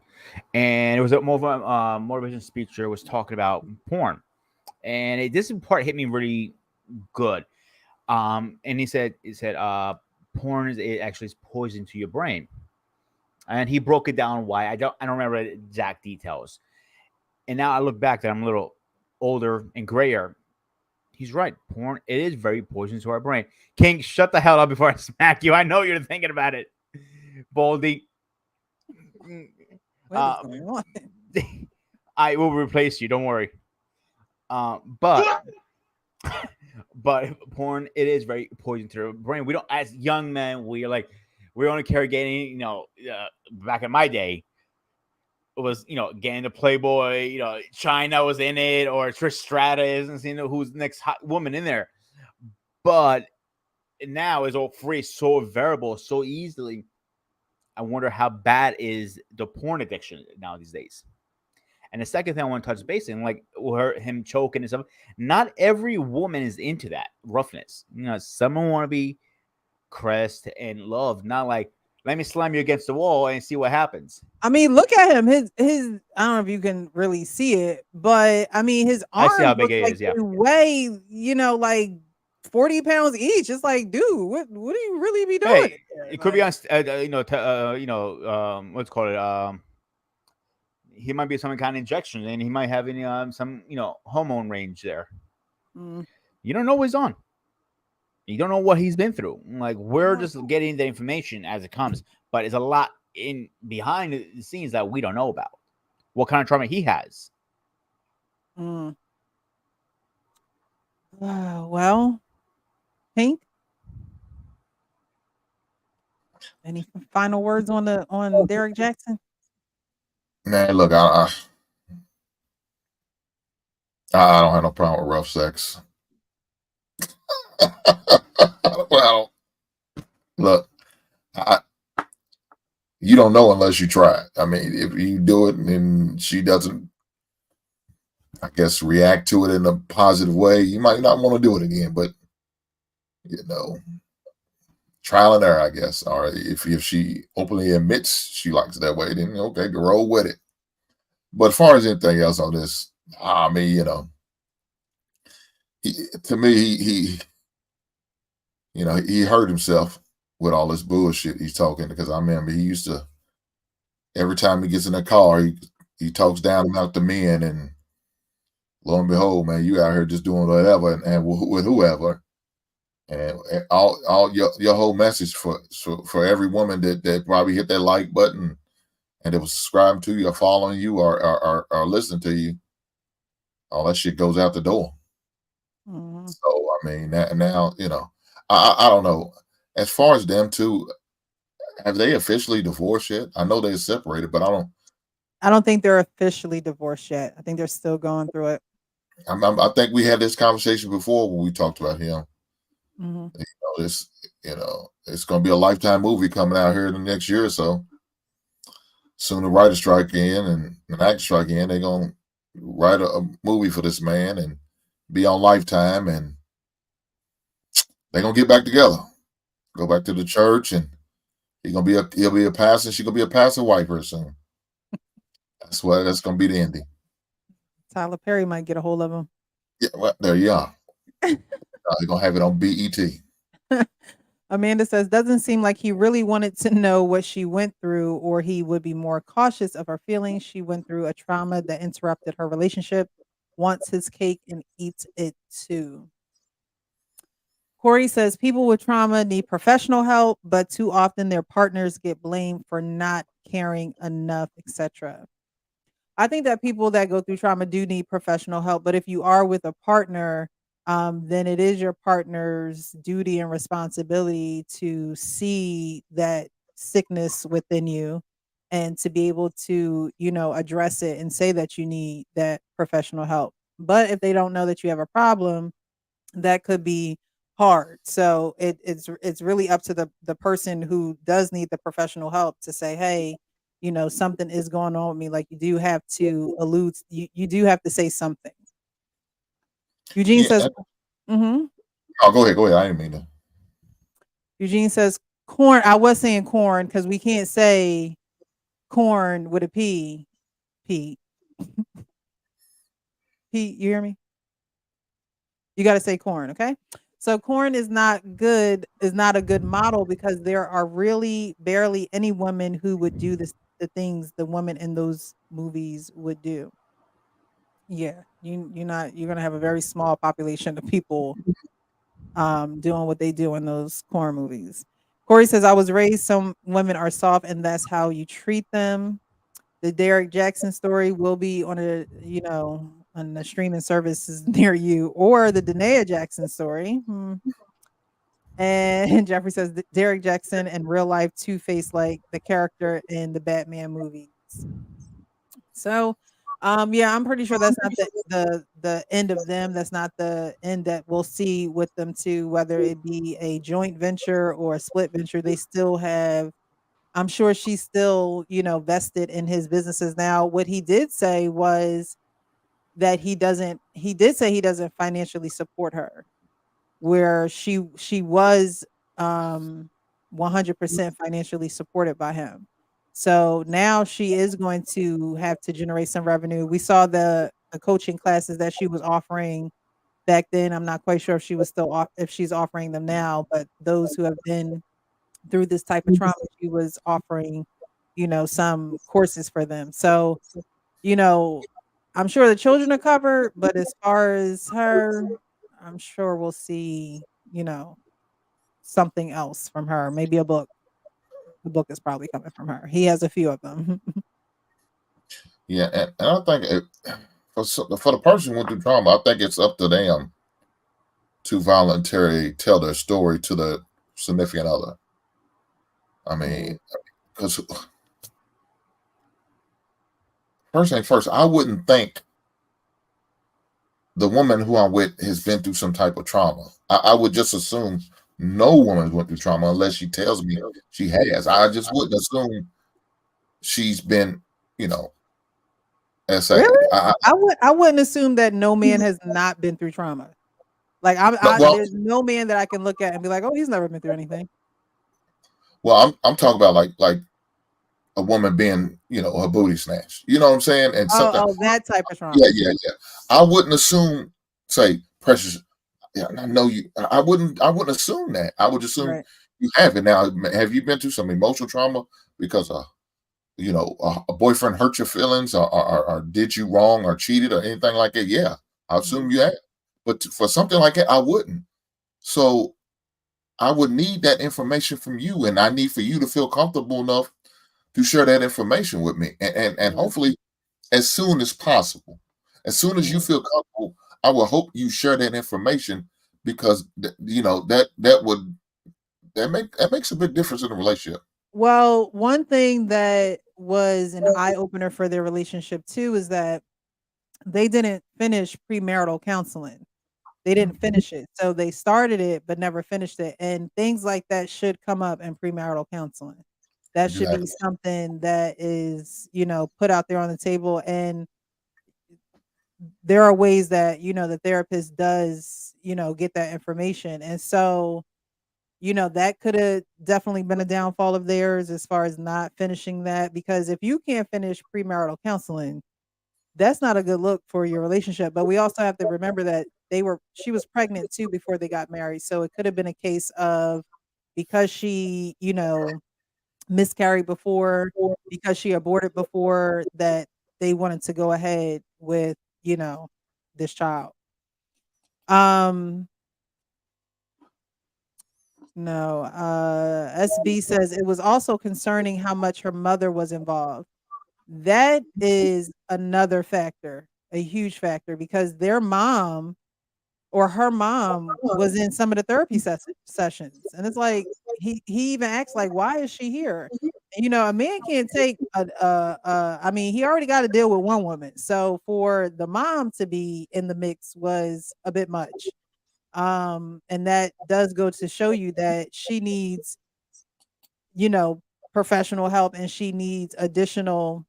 and it was a motivation speaker was talking about porn, and this part hit me really good. And he said porn is actually poison to your brain, and he broke it down why. I don't remember the exact details, and now I look back that I'm a little older and grayer. He's right. Porn, it is very poisonous to our brain. King, shut the hell up before I smack you. I know you're thinking about it. Baldy. What is going on? I will replace you. Don't worry. But porn, it is very poison to the brain. We don't, as young men, we're only care getting, back in my day, it was, getting the Playboy, China was in it, or Trish Stratus, and seeing who's the next hot woman in there. But now it's all free, so available, so easily. I wonder how bad is the porn addiction now these days. And the second thing I want to touch base in, like him choking and stuff, not every woman is into that roughness. Some want to be caressed and loved, not like, let me slam you against the wall and see what happens. I mean, look at him. His I don't know if you can really see it, but I mean, his arms I see how big look it like is, yeah. they weigh, like 40 pounds each. It's like, dude, what do you really be doing? Hey, it could be on, what's called it. He might be some kind of injection, and he might have any some hormone range there. Mm. You don't know what he's on. You don't know what he's been through. Like, we're just getting the information as it comes, but it's a lot in behind the scenes that we don't know about. What kind of trauma he has. Well, Pink, any final words on Derek Jackson? Man, look, I don't have no problem with rough sex. Well, look, you don't know unless you try. I mean, if you do it and she doesn't, I guess, react to it in a positive way, you might not want to do it again. But trial and error, I guess. Or if she openly admits she likes it that way, then okay, go roll with it. But as far as anything else on this, I mean, to me, he hurt himself with all this bullshit he's talking, because I remember he used to, every time he gets in a car, he talks down about the men, and lo and behold, man, you out here just doing whatever and with whoever, and all your whole message for every woman that probably hit that like button and that was subscribing to you or following you or listening to you, all that shit goes out the door. Mm-hmm. So I mean, now I don't know. As far as them two, have they officially divorced yet? I know they're separated, but I don't think they're officially divorced yet. I think they're still going through it. I think we had this conversation before when we talked about him. Mm-hmm. It's going to be a Lifetime movie coming out here in the next year or so. Soon the writer strike in and an actor strike in, they're going to write a movie for this man and be on Lifetime, and they're going to get back together, go back to the church, and he'll be a pastor. She's going to be a pastor wife very soon. That's going to be the ending. Tyler Perry might get a hold of him. Yeah, well, there you are. They're going to have it on BET. Amanda says, doesn't seem like he really wanted to know what she went through, or he would be more cautious of her feelings. She went through a trauma that interrupted her relationship, wants his cake and eats it too. Corey says, people with trauma need professional help, but too often their partners get blamed for not caring enough, etc. I think that people that go through trauma do need professional help, but if you are with a partner, then it is your partner's duty and responsibility to see that sickness within you and to be able to, address it and say that you need that professional help. But if they don't know that you have a problem, that could be hard. So it's really up to the person who does need the professional help to say, hey, something is going on with me. Like, you do have to allude, you do have to say something. Eugene says, Oh, go ahead. I didn't mean to. Eugene says, corn. I was saying corn because we can't say corn with a P. Pete, you hear me? You got to say corn, okay? So corn is not a good model, because there are really barely any women who would do the things the women in those movies would do. Yeah, you're gonna have a very small population of people doing what they do in those corn movies. Corey says, I was raised some women are soft and that's how you treat them. The Derek Jackson story will be on on the streaming services near you, or the Danae Jackson story. And Jeffrey says Derek Jackson in real life Two-Face like the character in the Batman movies. So yeah, I'm pretty sure that's not the end of them. That's not the end that we'll see with them too, whether it be a joint venture or a split venture. They still have, I'm sure she's still, vested in his businesses now. What he did say was that he did say he doesn't financially support her, where she was 100% financially supported by him. So now she is going to have to generate some revenue. We saw the coaching classes that she was offering back then. I'm not quite sure if she was still if she's offering them now, but those who have been through this type of trauma, she was offering, some courses for them. So, I'm sure the children are covered, but as far as her, I'm sure we'll see, something else from her. Maybe a book. The book is probably coming from her. He has a few of them. Yeah, and I think for the person who went through trauma, I think it's up to them to voluntarily tell their story to the significant other. I mean, because first thing first, I wouldn't think the woman who I'm with has been through some type of trauma. I would just assume no woman went through trauma unless she tells me she has. I just wouldn't assume she's been, as really? I wouldn't assume that no man has not been through trauma. Like there's no man that I can look at and be like, oh, he's never been through anything. Well, I'm talking about like a woman being, her booty snatched. You know what I'm saying? And that type of trauma. Yeah. I wouldn't assume, say, Precious. Yeah, I know you. I wouldn't assume that. I would assume you have it. Now, have you been through some emotional trauma because a boyfriend hurt your feelings, or did you wrong, or cheated, or anything like that? Yeah, I assume you have. But for something like that, I wouldn't. So I would need that information from you, and I need for you to feel comfortable enough to share that information with me, and hopefully as soon as possible. As soon as you feel comfortable, I will hope you share that information, because that makes a big difference in the relationship. Well, one thing that was an eye opener for their relationship too is that they didn't finish premarital counseling. They didn't finish it. So they started it but never finished it. And things like that should come up in premarital counseling. That should be something that is, put out there on the table. And there are ways that, the therapist does, get that information. And so, that could have definitely been a downfall of theirs as far as not finishing that. Because if you can't finish premarital counseling, that's not a good look for your relationship. But we also have to remember that she was pregnant too before they got married. So it could have been a case of, because she, miscarried before, because she aborted before, that they wanted to go ahead with, this child. No, SB says it was also concerning how much her mother was involved. That is another factor, a huge factor, because their mom or her mom was in some of the therapy sessions. And it's like, he even acts like, why is she here? And, a man can't take I mean, he already got to deal with one woman. So for the mom to be in the mix was a bit much. And that does go to show you that she needs, professional help, and she needs additional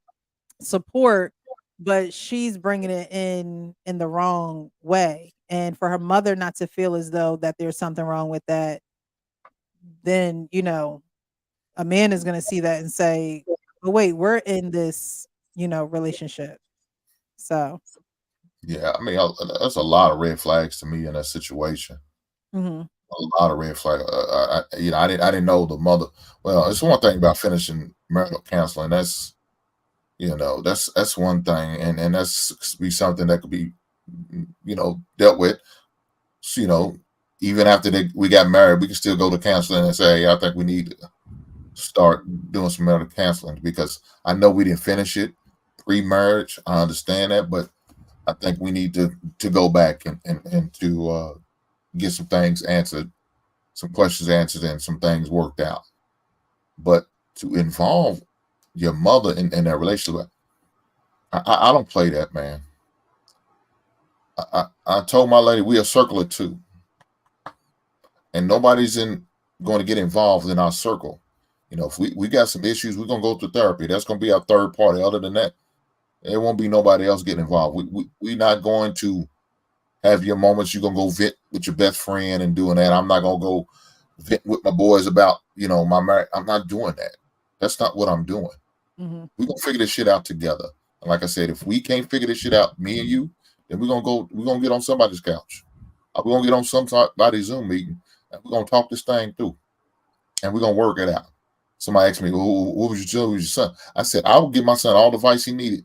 support, but she's bringing it in the wrong way. And for her mother not to feel as though that there's something wrong with that, then, a man is going to see that and say, oh, wait, we're in this, relationship. So. Yeah, I mean, that's a lot of red flags to me in that situation. Mm-hmm. A lot of red flags. I didn't know the mother. Well, it's one thing about finishing marital counseling. That's, You know, that's one thing, and that's be something that could be, dealt with. So, even after we got married, we can still go to counseling and say, hey, I think we need to start doing some marital counseling, because I know we didn't finish it pre-marriage. I understand that, but I think we need to go back and to get some things answered, some questions answered, and some things worked out. But to involve your mother in that relationship, I don't play that, man. I told my lady we a circle of two, and nobody's going to get involved in our circle. If we got some issues, we're gonna go to therapy. That's gonna be our third party. Other than that, there won't be nobody else getting involved. We're not going to have your moments. You're gonna go vent with your best friend and doing that. I'm not gonna go vent with my boys about my marriage. I'm not doing that. That's not what I'm doing. Mm-hmm. We're gonna figure this shit out together. And like I said, if we can't figure this shit out, me and you, then we're gonna get on somebody's couch. We're gonna get on somebody's Zoom meeting, and we're gonna talk this thing through, and we're gonna work it out. Somebody asked me, what was your son? I said, I will give my son all the advice he needed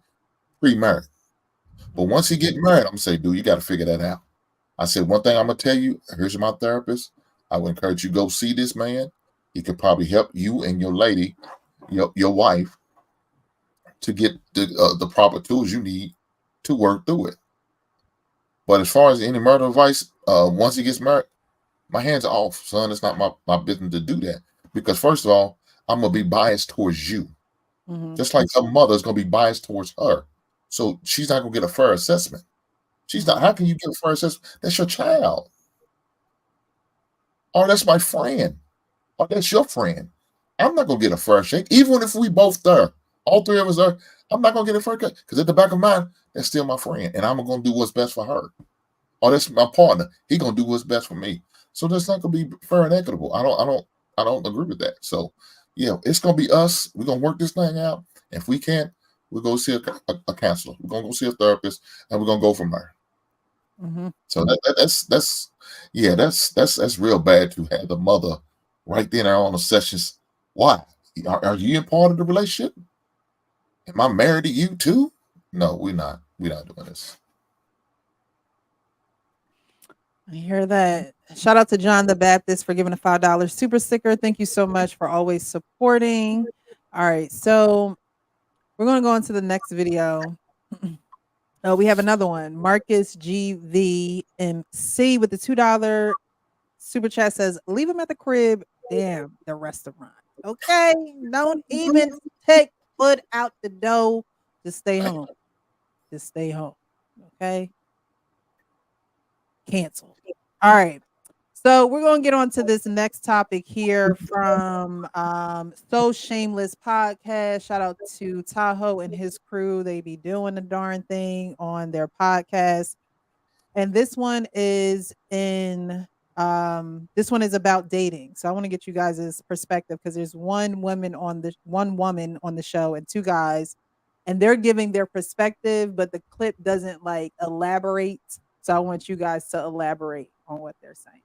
pre-married. But once he get married, I'm gonna say, dude, you got to figure that out. I said, one thing I'm gonna tell you, here's my therapist. I would encourage you to go see this man. He could probably help you and your lady, your wife, to get the proper tools you need to work through it. But as far as any marital advice, once he gets married, my hands are off, son. It's not my business to do that. Because first of all, I'm going to be biased towards you. Mm-hmm. Just like some mother's going to be biased towards her. So she's not going to get a fair assessment. She's not. How can you get a fair assessment? That's your child. Or that's my friend. Or that's your friend. I'm not going to get a fair shake. Even if we both there, all three of us are, I'm not going to get a fair cut. Because at the back of my mind, that's still my friend. And I'm going to do what's best for her. Or that's my partner. He going to do what's best for me. So that's not going to be fair and equitable. I don't agree with that. So yeah, it's gonna be us. We're gonna work this thing out. If we can't, we'll go see a counselor. We're gonna go see a therapist, and we're gonna go from there. Mm-hmm. So that's real bad to have the mother right then on the sessions. Why? Are you in part of the relationship? Am I married to you too? No, we're not. We're not doing this. I hear that. Shout out to John the Baptist for giving a $5 super sticker. Thank you so much for always supporting. All right, so we're going to go into the next video. Oh, we have another one. Marcus GVMC with the $2 super chat says, leave him at the crib. Damn, the restaurant. Okay, don't even take foot out the door. Just stay home. Just stay home. Okay. Canceled. All right. So we're going to get on to this next topic here from So Shameless Podcast. Shout out to Tahoe and his crew. They be doing the darn thing on their podcast. And this one is about dating. So I want to get you guys' perspective, because there's one woman on the show and two guys, and they're giving their perspective, but the clip doesn't elaborate. So I want you guys to elaborate on what they're saying.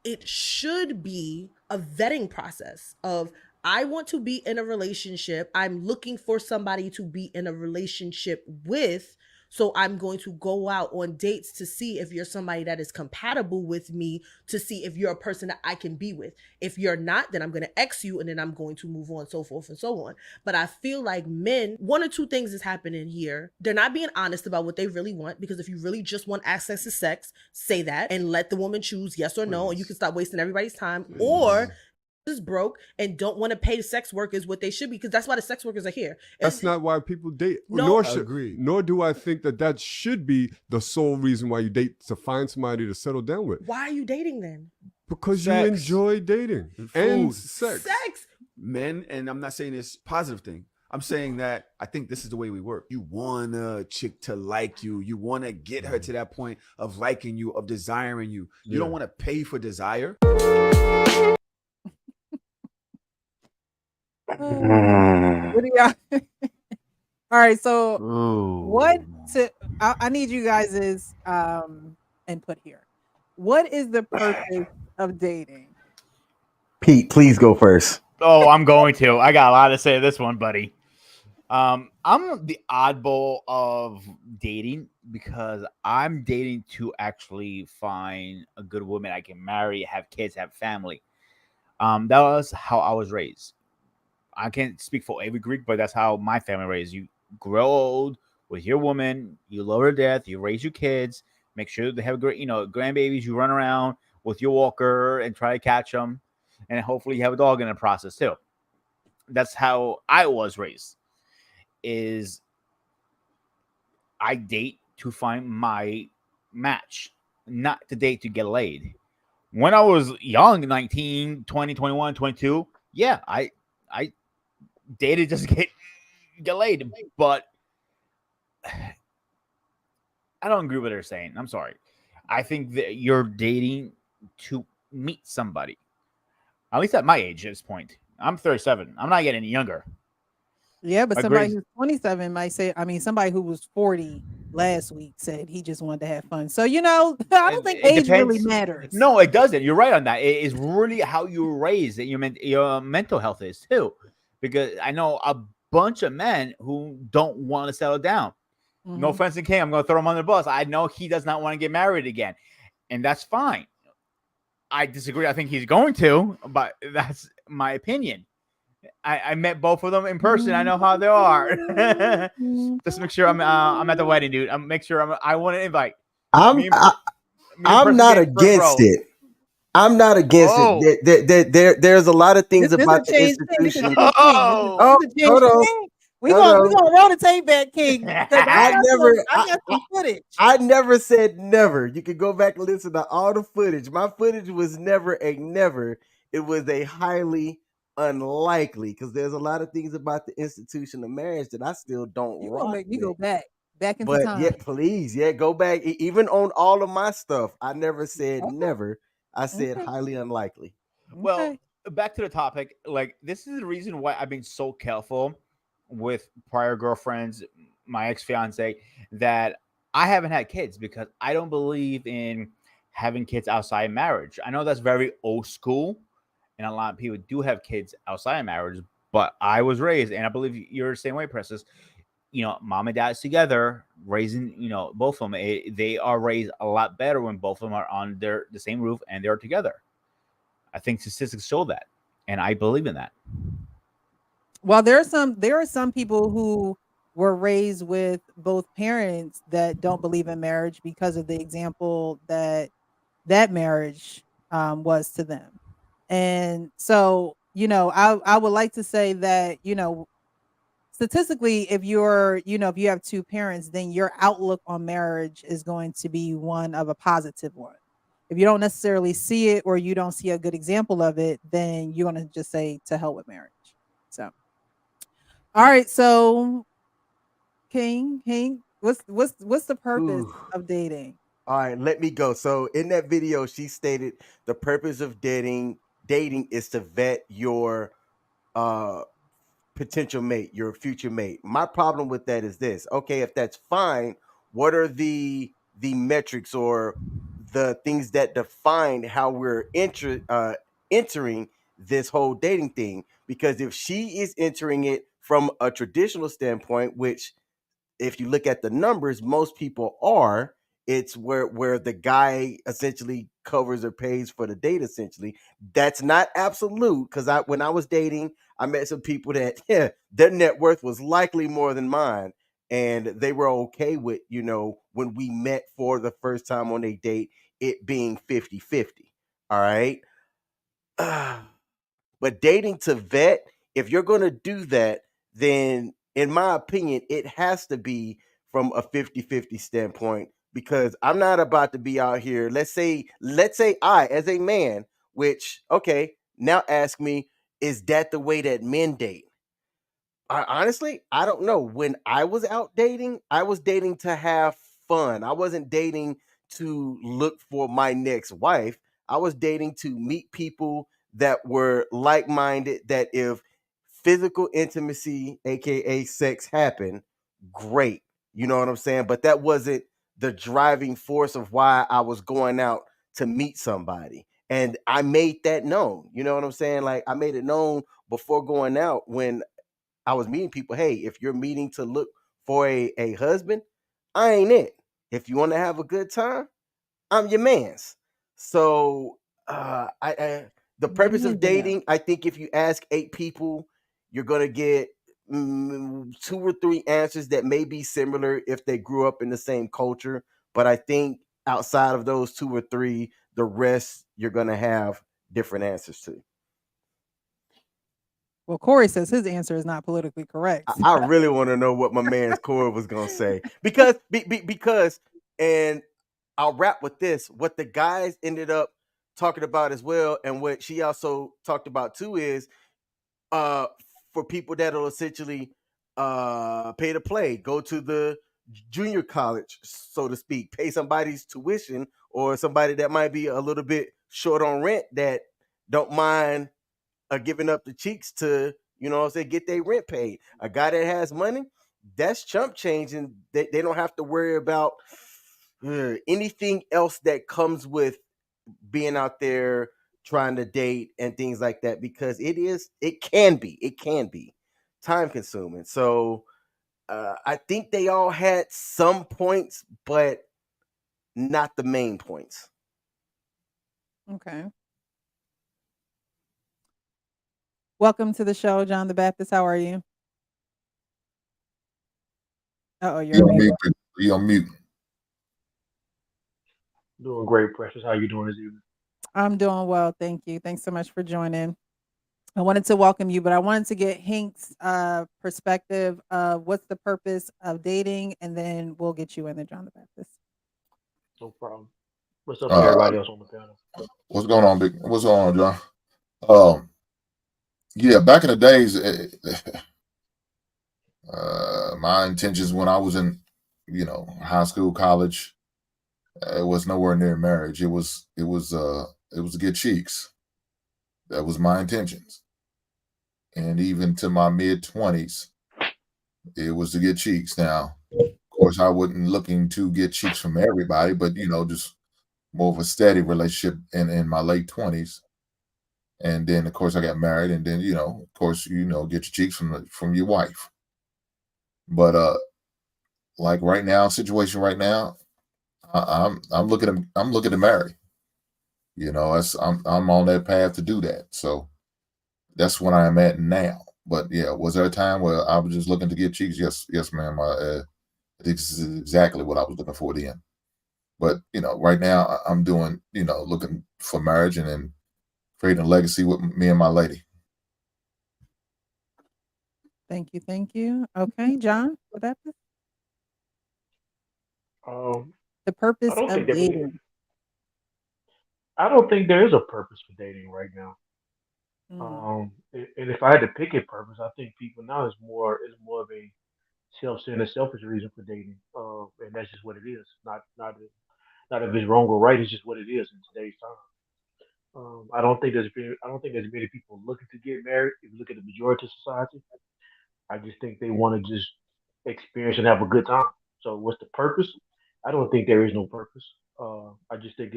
It should be a vetting process of, I want to be in a relationship. I'm looking for somebody to be in a relationship with. So I'm going to go out on dates to see if you're somebody that is compatible with me, to see if you're a person that I can be with. If you're not, then I'm going to X you, and then I'm going to move on, so forth and so on. But I feel like men, one or two things is happening here. They're not being honest about what they really want, because if you really just want access to sex, say that and let the woman choose yes or no, and you can stop wasting everybody's time. Or is broke and don't want to pay the sex workers what they should be, because that's why the sex workers are here. That's not why people date. No, Nor do I think that should be the sole reason why you date, to find somebody to settle down with. Why are you dating then? Because Sex. you enjoy dating and sex. Sex. Men, and I'm not saying this positive thing. I'm saying that I think this is the way we work. You want a chick to like you. You want to get her to that point of liking you, of desiring you. You don't want to pay for desire. What do y'all? All right, so I need you guys' input here. What is the purpose of dating? Pete, please go first. Oh, I'm going to. I got a lot to say to this one, buddy. I'm the oddball of dating because I'm dating to actually find a good woman I can marry, have kids, have family. That was how I was raised. I can't speak for every Greek, but that's how my family raised. You grow old with your woman, you love her to death, you raise your kids, make sure they have great, grandbabies. You run around with your walker and try to catch them, and hopefully you have a dog in the process too. That's how I was raised. Is I date to find my match, not to date to get laid. When I was young, 19, 20, 21, 22, yeah, I dated just to get laid, but I don't agree with what they're saying. I'm sorry. I think that you're dating to meet somebody. At least at my age at this point. I'm 37. I'm not getting any younger. Yeah, but My somebody greatest- who's 27 might say, I mean, somebody who was 40 last week said he just wanted to have fun. So, I don't think It age really depends. matters. No, it doesn't. You're right on that. It is really how you were raised that your mental health is too. Because I know a bunch of men who don't want to settle down. No offense to King, I'm going to throw him on the bus. I know he does not want to get married again, and that's fine. I disagree. I think he's going to, but that's my opinion. I met both of them in person. I know how they are. Just make sure I'm at the wedding, dude. Make sure I want to invite. I'm Me and I'm not President front against row. it. I'm not against Oh. it. There's a lot of things This about a the change thing. This institution. is a change. Oh, This is a change hold on. thing. We Hold gonna on. roll the tape back, King. 'cause I got some footage. I never said never. You can go back and listen to all the footage. My footage was never a never. It was a highly unlikely because there's a lot of things about the institution of marriage that I still don't You gonna rock make me with. go back into But time. yeah, please, go back. Even on all of my stuff, I never said never. I said highly unlikely. Well, back to the topic. Like, this is the reason why I've been so careful with prior girlfriends, my ex fiance, that I haven't had kids because I don't believe in having kids outside marriage. I know that's very old school, and a lot of people do have kids outside of marriage. But I was raised, and I believe you're the same way, Precious. Mom and dad's together, raising, both of them. They are raised a lot better when both of them are on the same roof and they're together. I think statistics show that, and I believe in that. Well, there are some people who were raised with both parents that don't believe in marriage because of the example that marriage was to them. And so, I would like to say that, statistically, if if you have two parents, then your outlook on marriage is going to be one of a positive one. If you don't necessarily see it or you don't see a good example of it, then you're going to just say to hell with marriage. So, all right. So, King, what's the purpose of dating? All right, let me go. So in that video, she stated the purpose of dating is to vet your potential mate, your future mate. My problem with that is this. Okay, if that's fine, what are the metrics or the things that define how we're entering this whole dating thing? Because if she is entering it from a traditional standpoint, which if you look at the numbers, most people are. It's where the guy essentially covers or pays for the date. Essentially, that's not absolute. Because when I was dating, I met some people that their net worth was likely more than mine, and they were okay with when we met for the first time on a date, it being 50-50. All right, but dating to vet, if you're gonna do that, then in my opinion, it has to be from a 50-50 standpoint because I'm not about to be out here. Let's say I, as a man, which, okay, now ask me, is that the way that men date? Honestly, I don't know. When I was out dating, I was dating to have fun. I wasn't dating to look for my next wife. I was dating to meet people that were like-minded, that if physical intimacy, aka sex, happened, great. You know what I'm saying? But that wasn't the driving force of why I was going out to meet somebody. And I made that known. You know what I'm saying? Like, I made it known before going out when I was meeting people. Hey, if you're meeting to look for a husband, I ain't it. If you want to have a good time, I'm your man's. So I the Your purpose man's of dating, I think if you ask 8 people, you're gonna get 2 or 3 answers that may be similar if they grew up in the same culture. But I think outside of those 2 or 3, the rest you're gonna have different answers to. Well, Corey says his answer is not politically correct. I really want to know what my man's Corey was gonna say because and I'll wrap with this. What the guys ended up talking about as well, and what she also talked about too, is uh for people that'll essentially pay to play, go to the junior college, so to speak, pay somebody's tuition, or somebody that might be a little bit short on rent that don't mind giving up the cheeks to, you know what I'm saying, get their rent paid. A guy that has money, that's chump change, and they don't have to worry about anything else that comes with being out there trying to date and things like that, because it can be time consuming. So I think they all had some points, but not the main points. Okay. Welcome to the show, John the Baptist. How are you? Oh, you're You on muted. mute. You on mute. Doing great, Precious. How you doing this evening? I'm doing well, thank you. Thanks so much for joining. I wanted to welcome you, but I wanted to get Hank's perspective of what's the purpose of dating, and then we'll get you in there, John the Baptist. No problem. What's up to everybody else on the panel? What's going on, Big? What's going on, John? Yeah, back in the days, my intentions when I was in, high school, college, it was nowhere near marriage. It was to get cheeks. That was my intentions. And even to my mid-20s, it was to get cheeks. Now, of course, I wasn't looking to get cheeks from everybody, but just more of a steady relationship in my late 20s. And then, of course, I got married, and then, of course, get your cheeks from your wife. But like right now, situation right now, I'm looking to marry. I'm on that path to do that. So that's what I am at now. But yeah, was there a time where I was just looking to get cheeks? Yes, ma'am. This is exactly what I was looking for then. But right now I'm doing, looking for marriage and then creating a legacy with me and my lady. Thank you. Okay, John, what happened? The purpose I don't of think that dating. I don't think there is a purpose for dating right now. And if I had to pick a purpose, I think people now is more of a self-centered, selfish reason for dating. And that's just what it is. Not if it's wrong or right. It's just what it is in today's time. I don't think there's many people looking to get married. If you look at the majority of society, I just think they want to just experience and have a good time. So what's the purpose? I don't think there is no purpose. I just think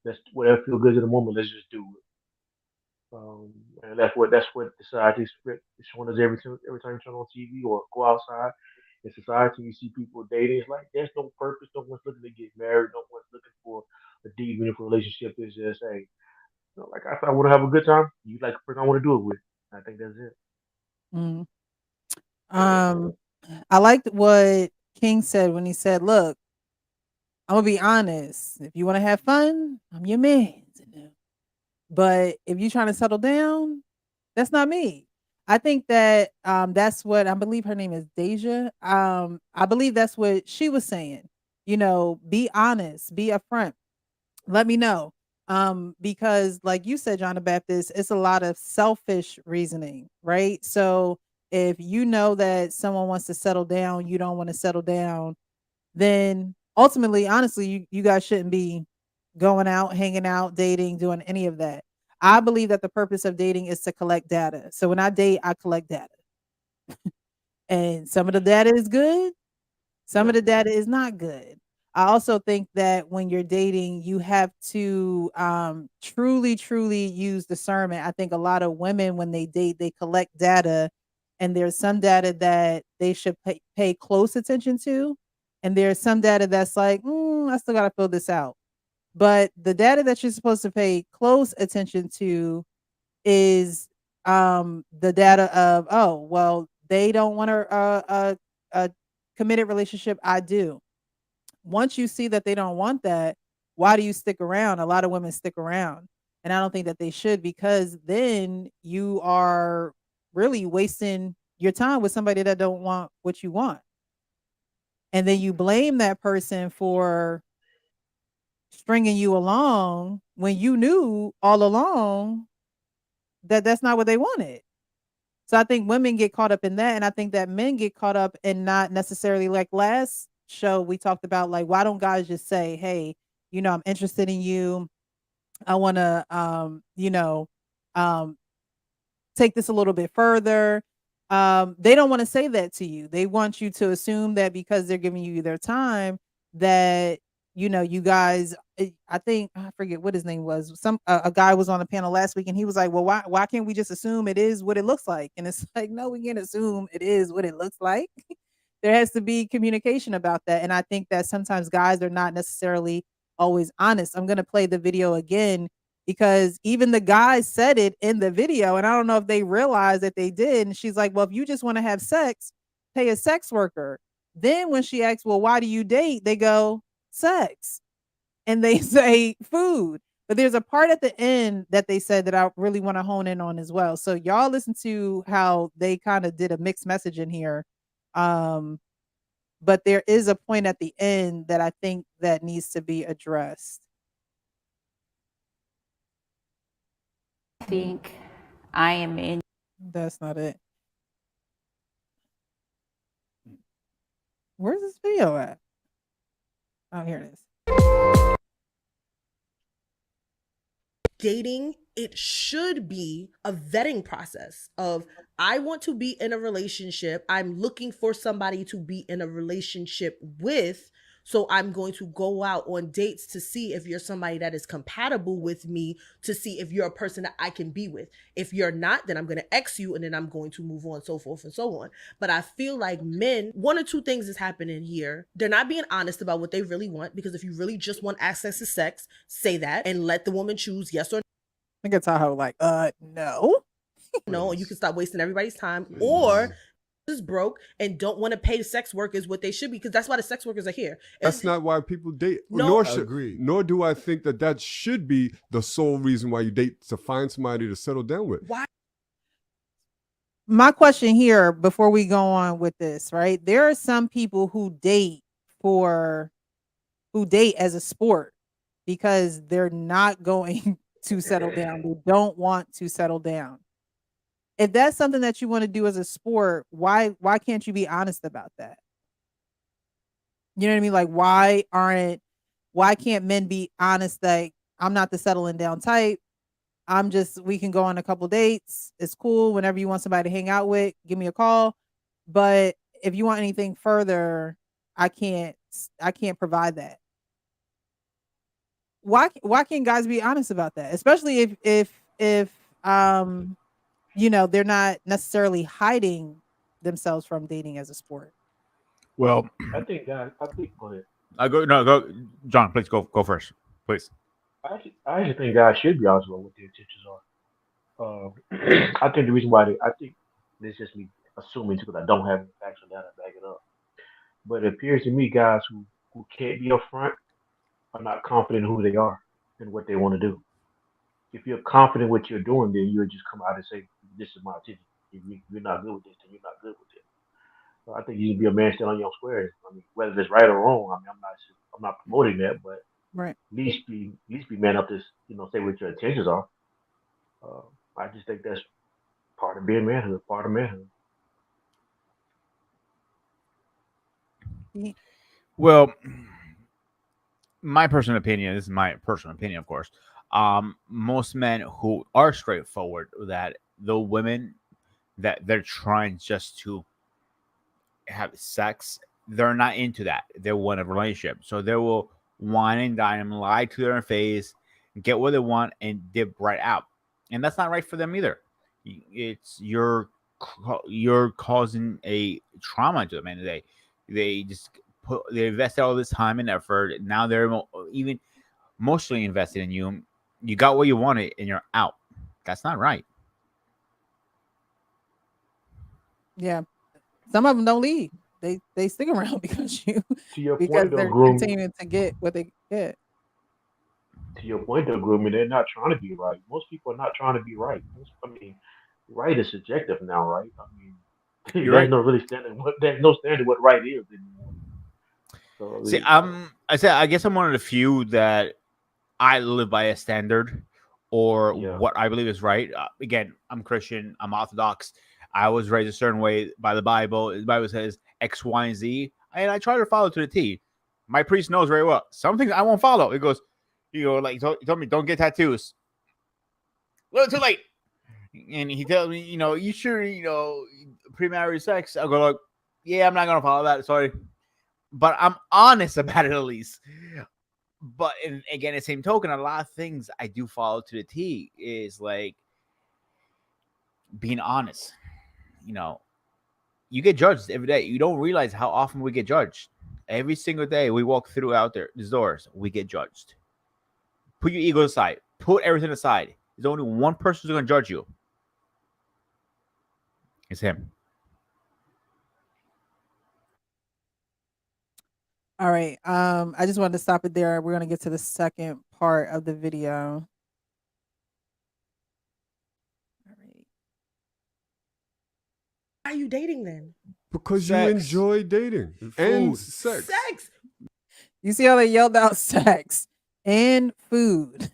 that's whatever feels good at the moment. Let's just do it. And that's what society expects. It's showing us every time you turn on TV or go outside in society, you see people dating. It's like there's no purpose. No one's looking to get married. No one's looking for a deep, meaningful relationship. It's just like I want to have a good time. You like the person I want to do it with. I think that's it. Mm. I liked what King said when he said, "Look, I'm gonna be honest. If you want to have fun, I'm your man. But if you're trying to settle down, that's not me." I think that that's what I believe her name is Deja. I believe that's what she was saying. Be honest, be upfront. Let me know. Because like you said, John the Baptist, it's a lot of selfish reasoning, right? So if you know that someone wants to settle down, you don't want to settle down, then ultimately, honestly, you guys shouldn't be going out, hanging out, dating, doing any of that. I believe that the purpose of dating is to collect data. So when I date, I collect data. And some of the data is good, some of the data is not good. I also think that when you're dating, you have to truly use discernment. I think a lot of women, when they date, they collect data and there's some data that they should pay close attention to, and there's some data that's like, I still got to fill this out. But the data that you're supposed to pay close attention to is the data of, oh, well, they don't want a committed relationship. I do. Once you see that they don't want that, why do you stick around? A lot of women stick around, and I don't think that they should, because then you are really wasting your time with somebody that don't want what you want. And then you blame that person for stringing you along when you knew all along that that's not what they wanted. So I think women get caught up in that, and I think that men get caught up in not necessarily, like last show we talked about, like, why don't guys just say, hey, I'm interested in you. I want to take this a little bit further. They don't want to say that to you. They want you to assume that because they're giving you their time that you guys, I think, I forget what his name was. A guy was on the panel last week, and he was like, well, why can't we just assume it is what it looks like? And it's like, no, we can't assume it is what it looks like. There has to be communication about that. And I think that sometimes guys are not necessarily always honest. I'm going to play the video again, because even the guy said it in the video, and I don't know if they realized that they did. And she's like, well, if you just want to have sex, pay a sex worker. Then when she asks, well, why do you date? They go, sex. And they say food. But there's a part at the end that they said that I really want to hone in on as well. So y'all listen to how they kind of did a mixed message in here. But there is a point at the end that I think that needs to be addressed. I think I am in. That's not it. Where's this video at? Oh, here it is. Dating, it should be a vetting process of, I want to be in a relationship. I'm looking for somebody to be in a relationship with. So I'm going to go out on dates to see if you're somebody that is compatible with me, to see if you're a person that I can be with. If you're not, then I'm going to X you, and then I'm going to move on, so forth and so on. But I feel like men, one or two things is happening here. They're not being honest about what they really want, because if you really just want access to sex, say that and let the woman choose yes or no. I think it's how like, no. No, you can stop wasting everybody's time. Or is broke and don't want to pay the sex workers what they should be, because that's why the sex workers are here. That's not why people date. No, Nor do I think that should be the sole reason why you date, to find somebody to settle down with. Why? My question here, before we go on with this, right? There are some people who date as a sport because they're not going to settle down. They don't want to settle down. If that's something that you want to do as a sport, why can't you be honest about that? You know what I mean? Like, why can't men be honest? Like, I'm not the settling down type. We can go on a couple dates. It's cool. Whenever you want somebody to hang out with, give me a call. But if you want anything further, I can't provide that. Why can't guys be honest about that? Especially if they're not necessarily hiding themselves from dating as a sport. Well, I think go ahead. Go, John. Please go first, please. I actually think guys should be honest about what their intentions are. I think the reason why I think this is just me assuming, because I don't have any facts on that to back it up. But it appears to me guys who can't be upfront are not confident in who they are and what they want to do. If you're confident in what you're doing, then you'll just come out and say, this is my intention. If you're not good with this, then you're not good with it. So I think you need to be a man still on your square. I mean, whether it's right or wrong, I mean, I'm not promoting that, but right. At least be man up to say what your intentions are. I just think that's part of being manhood, part of manhood. Well, my personal opinion, this is my personal opinion, of course. Most men who are straightforward, that the women that they're trying just to have sex, they're not into that. They want a relationship. So they will wine and dine them, lie to their face, get what they want, and dip right out. And that's not right for them either. You're you're causing a trauma to them. And they just they invested all this time and effort. Now they're even emotionally invested in you. You got what you wanted, and you're out. That's not right. Yeah, some of them don't leave. They stick around because To your because point, though, they're groom. continuing to get what they get. To your point, though, grooming. They're not trying to be right. Most people are not trying to be right. I mean, right is subjective now, right? I mean, You're there's right. no really standard. There's no standard what right is anymore. So See, I guess I'm one of the few that I live by a standard or what I believe is right. Again, I'm Christian. I'm Orthodox. I was raised a certain way by the Bible. The Bible says X, Y, and Z, and I try to follow to the T. My priest knows very well. Some things I won't follow. He goes, like he told me, don't get tattoos. A little too late. And he tells me, you sure, premarital sex? I go like, yeah, I'm not gonna follow that. Sorry, but I'm honest about it at least. But again, the same token, a lot of things I do follow to the T is like being honest. You get judged every day. You don't realize how often we get judged. Every single day we walk through out there, these doors, we get judged. Put your ego aside. Put everything aside. There's only one person who's going to judge you. It's him. All right. I just wanted to stop it there. We're gonna get to the second part of the video. Why are you dating then? Because Sex. you enjoy dating and sex. Sex. You see how they yelled out sex and food.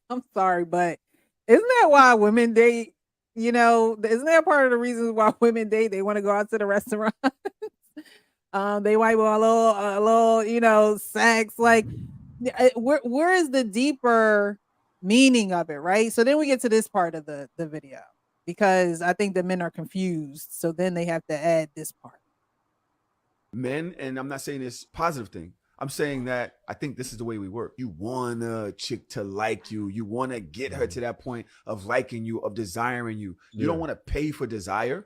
I'm sorry, but isn't that why women date? Isn't that part of the reasons why women date? They want to go out to the restaurant. They might want a little, sex. Like, where is the deeper meaning of it, right? So then we get to this part of the video because I think the men are confused. So then they have to add this part. Men, and I'm not saying this positive thing. I'm saying that I think this is the way we work. You want a chick to like you. You want to get her to that point of liking you, of desiring you. You don't want to pay for desire.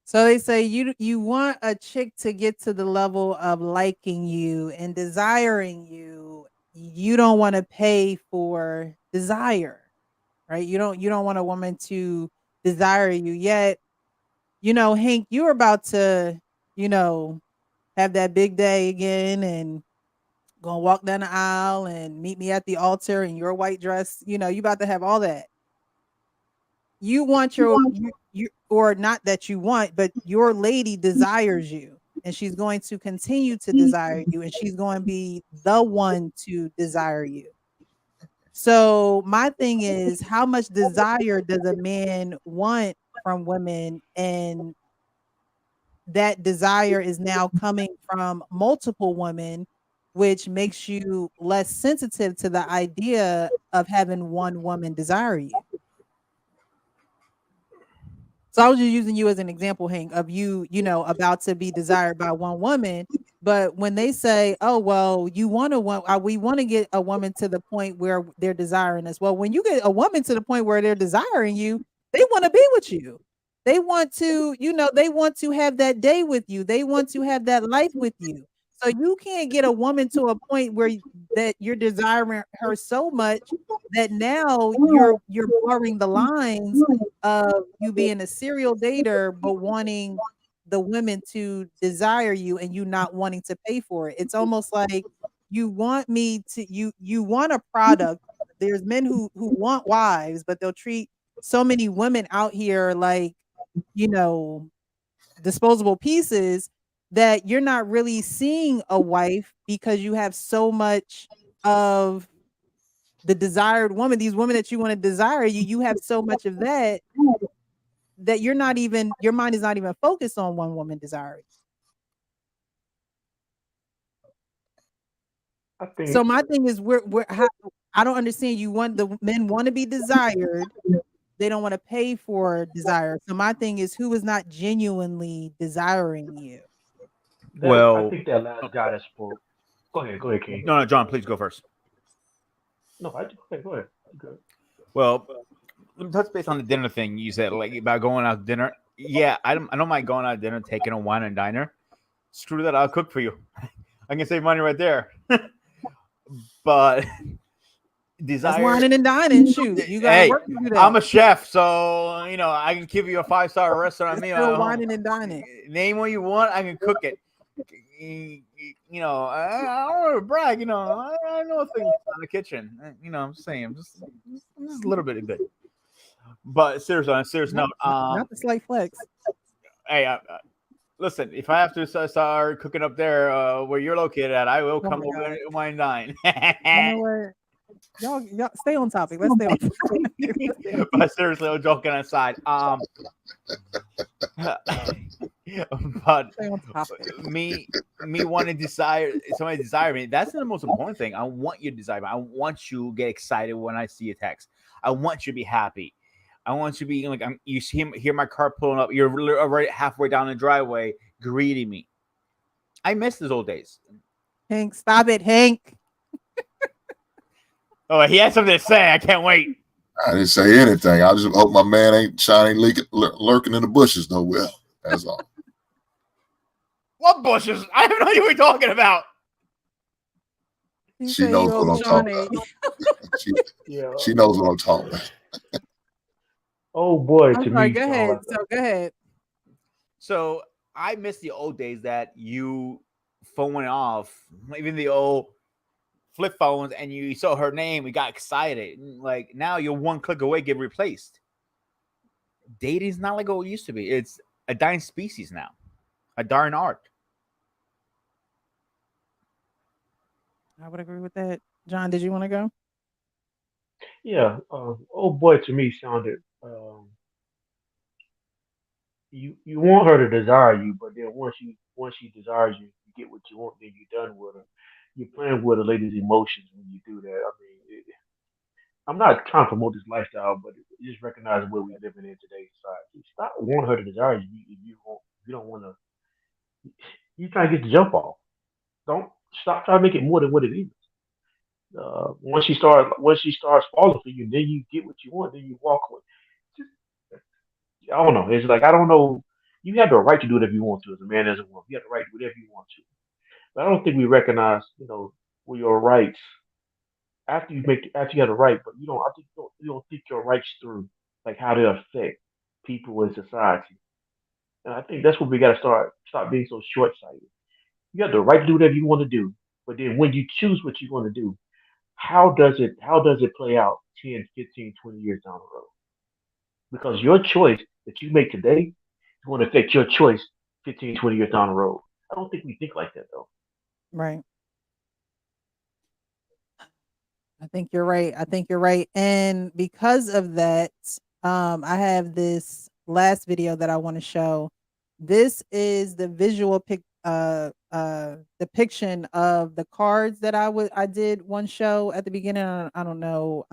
So they say you want a chick to get to the level of liking you and desiring you. You don't want to pay for desire, right? You don't want a woman to desire you. Yet, Hank, you're about to, have that big day again and gonna walk down the aisle and meet me at the altar in your white dress. You about to have all that. You want you or not that you want, but your lady desires you, and she's going to continue to desire you, and she's going to be the one to desire you. So my thing is, how much desire does a man want from women? And that desire is now coming from multiple women, which makes you less sensitive to the idea of having one woman desire you. So I was just using you as an example, Hank, of you about to be desired by one woman. But when they say, oh, well, we want to get a woman to the point where they're desiring us. Well, when you get a woman to the point where they're desiring you, they want to be with you. They want to, they want to have that day with you. They want to have that life with you. So you can't get a woman to a point where that you're desiring her so much that now you're blurring the lines of you being a serial dater, but wanting the women to desire you and you not wanting to pay for it. It's almost like you want me to you want a product. There's men who want wives, but they'll treat so many women out here like, disposable pieces, that you're not really seeing a wife because you have so much of the desired woman. These women that you want to desire you have so much of that you're not even, your mind is not even focused on one woman desiring. So my thing is, I don't understand. The men want to be desired. They don't want to pay for desire. So my thing is, who is not genuinely desiring you? I think that last guy that spoke. Go ahead, King. No, John, please go first. No, go ahead. Good. Well, let me touch base on the dinner thing you said, like about going out to dinner. Yeah, I don't mind going out to dinner, taking a wine and diner. Screw that, I'll cook for you. I can save money right there. But desire. That's whining and dining. Shoot, you got Hey, work to do that. I'm a chef, so you know I can give you a 5-star restaurant meal. Still whining and dining. Name what you want, I can cook it. You know, I don't want to brag. You know, I know things in the kitchen. You know, I'm saying, just a little bit of good. But seriously, on a serious note, Not the slight flex. hey, listen, if I have to start cooking up there where you're located at, I will come over and wine dine. You know what? Y'all stay on topic. Let's stay on topic. But seriously, I'm joking aside. But me want to desire somebody desire me. That's the most important thing. I want you to desire me. I want you to get excited when I see a text. I want you to be happy. I want you to be like, you hear my car pulling up. You're already halfway down the driveway greeting me. I miss those old days. Hank, stop it, Hank. Oh, he had something to say. I can't wait. I didn't say anything. I just hope my man ain't lurking in the bushes nowhere. That's all. What bushes? I have no idea what you're talking about. She knows what I'm talking about. She knows what I'm talking about. Oh boy, I'm to sorry, me. go ahead. So go ahead. So I miss the old days that you phoning off, even the old flip phones, and you saw her name, we got excited. Like now you're one click away, get replaced. Dating's not like what it used to be. It's a dying species now, a dying art. I would agree with that. John, did you want to go? Yeah. Oh boy, to me sounded. You want her to desire you, but then once she desires you, you get what you want, then you're done with her. You're playing with a lady's emotions when you do that. I mean, I'm not trying to promote this lifestyle, but just recognize where we're living in today's society. Stop wanting her to desire you if you don't want to. You trying to get the jump off. Don't stop trying to make it more than what it is. Once she starts falling for you, then you get what you want, then you walk away. I don't know. It's like I don't know. You have the right to do whatever you want to as a man, as a woman. You have the right to do whatever you want to. But I don't think we recognize, what your rights after you have the right, but you don't. I think you don't think your rights through, like how they affect people in society. And I think that's what we got to stop being so short sighted. You have the right to do whatever you want to do, but then when you choose what you want to do, how does it play out 10, 15, 20 years down the road? Because your choice that you make today is going to affect your choice 15, 20 years down the road. I don't think we think like that, though. Right. I think you're right. And because of that, I have this last video that I want to show. This is the visual depiction of the cards that I did one show at the beginning. I don't know.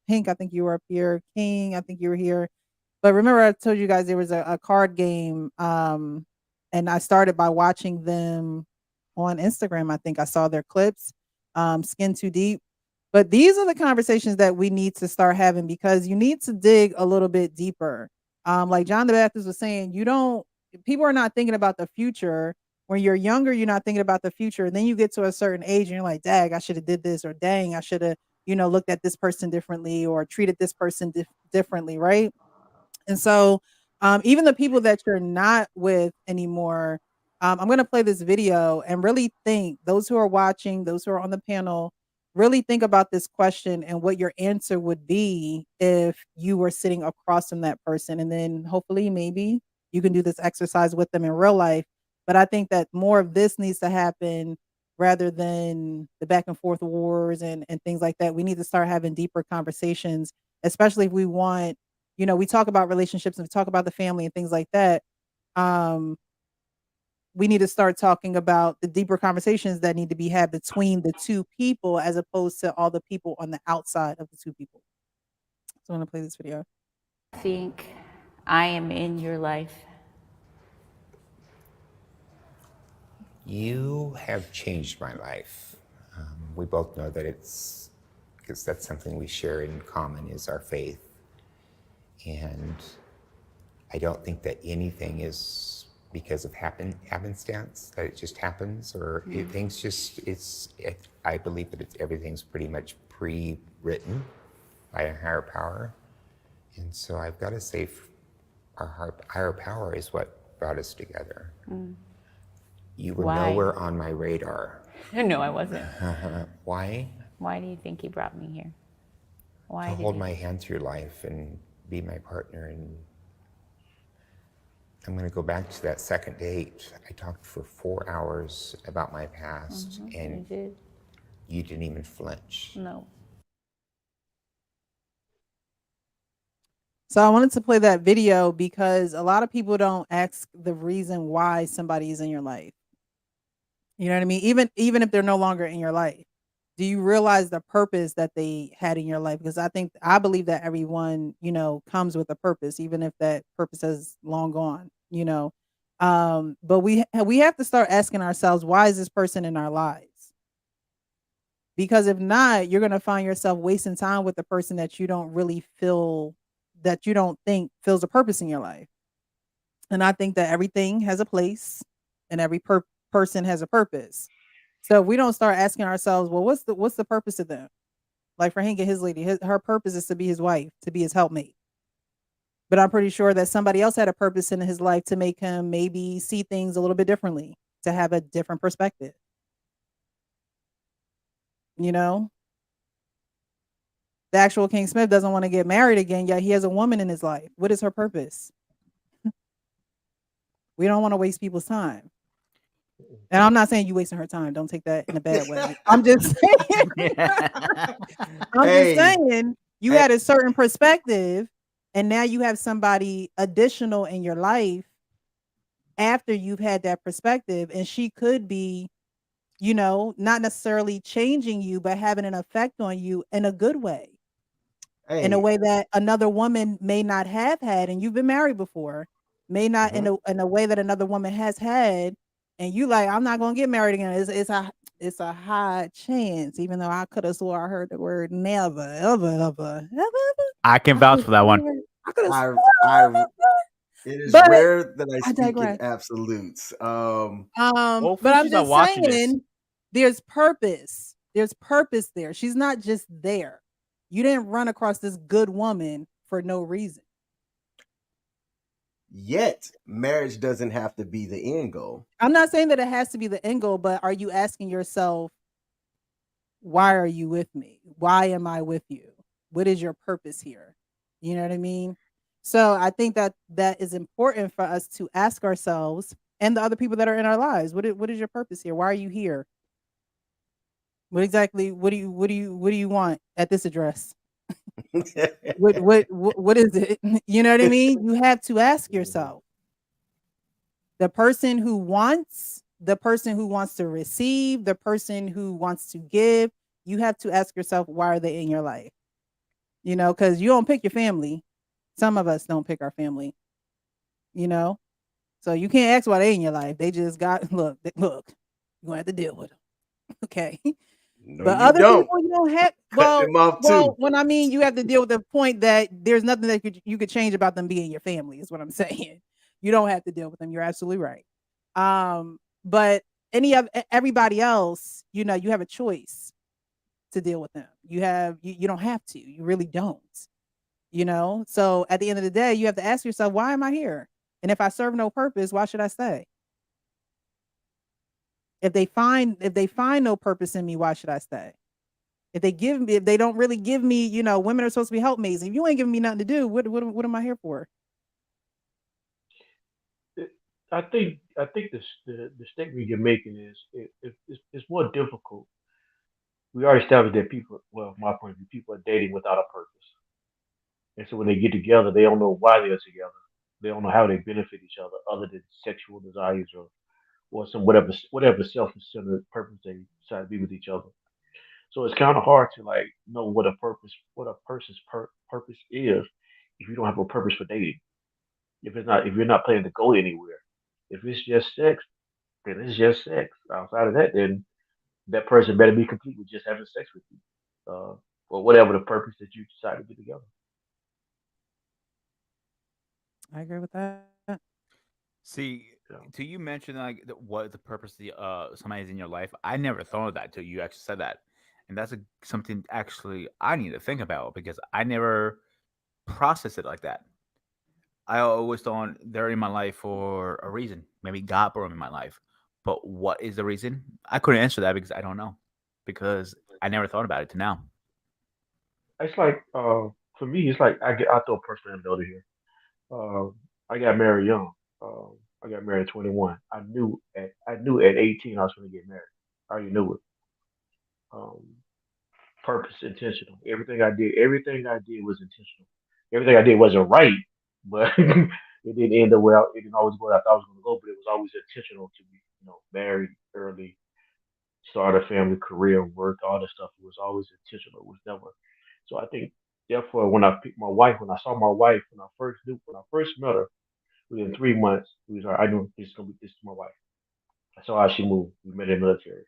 Pink, I think you were up here. King, I think you were here. But remember, I told you guys there was a card game. And I started by watching them on Instagram. I think I saw their clips, Skin Too Deep. But these are the conversations that we need to start having, because you need to dig a little bit deeper. Like John the Baptist was saying, people are not thinking about the future. When you're younger, you're not thinking about the future. And then you get to a certain age and you're like, dang, I should have did this, or dang, I should have, looked at this person differently or treated this person differently, right? And so even the people that you're not with anymore, I'm going to play this video and really think, those who are watching, those who are on the panel, really think about this question and what your answer would be if you were sitting across from that person. And then hopefully maybe you can do this exercise with them in real life. But I think that more of this needs to happen rather than the back and forth wars and things like that. We need to start having deeper conversations, especially if we want, we talk about relationships and we talk about the family and things like that. We need to start talking about the deeper conversations that need to be had between the two people, as opposed to all the people on the outside of the two people. So I'm going to play this video. I think I am in your life. You have changed my life. We both know that it's because that's something we share in common, is our faith. And I don't think that anything is because of happenstance, that it just happens, or things just, I believe that everything's pretty much pre-written by a higher power. And so I've got to say, our higher power is what brought us together. You were Why? nowhere on my radar. No, I wasn't. Why? Why do you think he brought me here? Why To did hold he? my hand through life and be my partner. And I'm going to go back to that second date. I talked for 4 hours about my past, and You did? you didn't even flinch. No. So I wanted to play that video because a lot of people don't ask the reason why somebody is in your life. You know what I mean? Even if they're no longer in your life, do you realize the purpose that they had in your life? Because I believe that everyone, comes with a purpose, even if that purpose is long gone, but we have to start asking ourselves, why is this person in our lives? Because if not, you're going to find yourself wasting time with the person that you don't really feel, that you don't think fills a purpose in your life. And I think that everything has a place and every person has a purpose. So if we don't start asking ourselves, well, what's the purpose of them? Like for Hank and his lady, her purpose is to be his wife, to be his helpmate. But I'm pretty sure that somebody else had a purpose in his life to make him maybe see things a little bit differently, to have a different perspective. The actual King Smith doesn't want to get married again, yet he has a woman in his life. What is her purpose? We don't want to waste people's time. And I'm not saying you wasting her time. Don't take that in a bad way. I'm just saying. Hey, saying you had a certain perspective, and now you have somebody additional in your life after you've had that perspective, and she could be, not necessarily changing you, but having an effect on you in a good way, in a way that another woman may not have had, and you've been married before, may not in a way that another woman has had. And you like, I'm not gonna get married again. It's a high chance, even though I could have swore I heard the word never, ever. I can vouch for that one. I could have it is But rare that I I speak in digress. absolutes. Well, But I'm she's not just watching this. saying there's purpose. There's purpose there. She's not just there. You didn't run across this good woman for no reason. Yet, marriage doesn't have to be the end goal. I'm not saying that it has to be the end goal, but are you asking yourself, why are you with me? Why am I with you? What is your purpose here? You know what I mean? So I think that is important for us to ask ourselves and the other people that are in our lives. What is your purpose here? Why are you here? What exactly? What do you want at this address? What is it? You know what I mean? You have to ask yourself. The person who wants to receive, the person who wants to give, you have to ask yourself, why are they in your life? Because you don't pick your family. Some of us don't pick our family. So you can't ask why they in your life. They just got look. You're gonna have to deal with them. Okay. No, But you other don't. people you don't have. Cut them off too. When I mean you have to deal with the point that there's nothing that you could change about them being your family, is what I'm saying. You don't have to deal with them. You're absolutely right. But everybody else, you have a choice to deal with them. You don't have to. You really don't. So at the end of the day, you have to ask yourself, why am I here? And if I serve no purpose, why should I stay? If they find no purpose in me, why should I stay? If they don't really give me, women are supposed to be helpmates. If you ain't giving me nothing to do, what am I here for? I think the statement you're making is it's more difficult. We already established that people, well, my point of view, people are dating without a purpose, and so when they get together, they don't know why they're together. They don't know how they benefit each other than sexual desires or some whatever self-centered purpose they decide to be with each other. So it's kind of hard to like know what a person's purpose is if you don't have a purpose for dating. If you're not planning to go anywhere. If it's just sex, then it's just sex. Outside of that, then that person better be complete with just having sex with you, or whatever the purpose that you decide to get together. I agree with that. See, till you mentioned like what the purpose of somebody's in your life, I never thought of that till you actually said that, and that's something actually I need to think about because I never processed it like that. I always thought they're in my life for a reason. Maybe God brought them in my life, but what is the reason? I couldn't answer that because I don't know because I never thought about it to now. It's like for me, it's like I throw personal anecdote here. Uh, I got married young. I got married at 21. I knew at 18 I was going to get married. I already knew it. Um, Purpose, intentional. Everything I did was intentional. Everything I did wasn't right, but it didn't end up well. It didn't always go where I thought it was going to go, but it was always intentional to be, married early, start a family, career, work, all that stuff. It was always intentional. It was never. So I think, therefore, when I picked my wife, when I saw my wife, when I first met her, within 3 months, I knew this is my wife. I saw how she moved. We met in the military.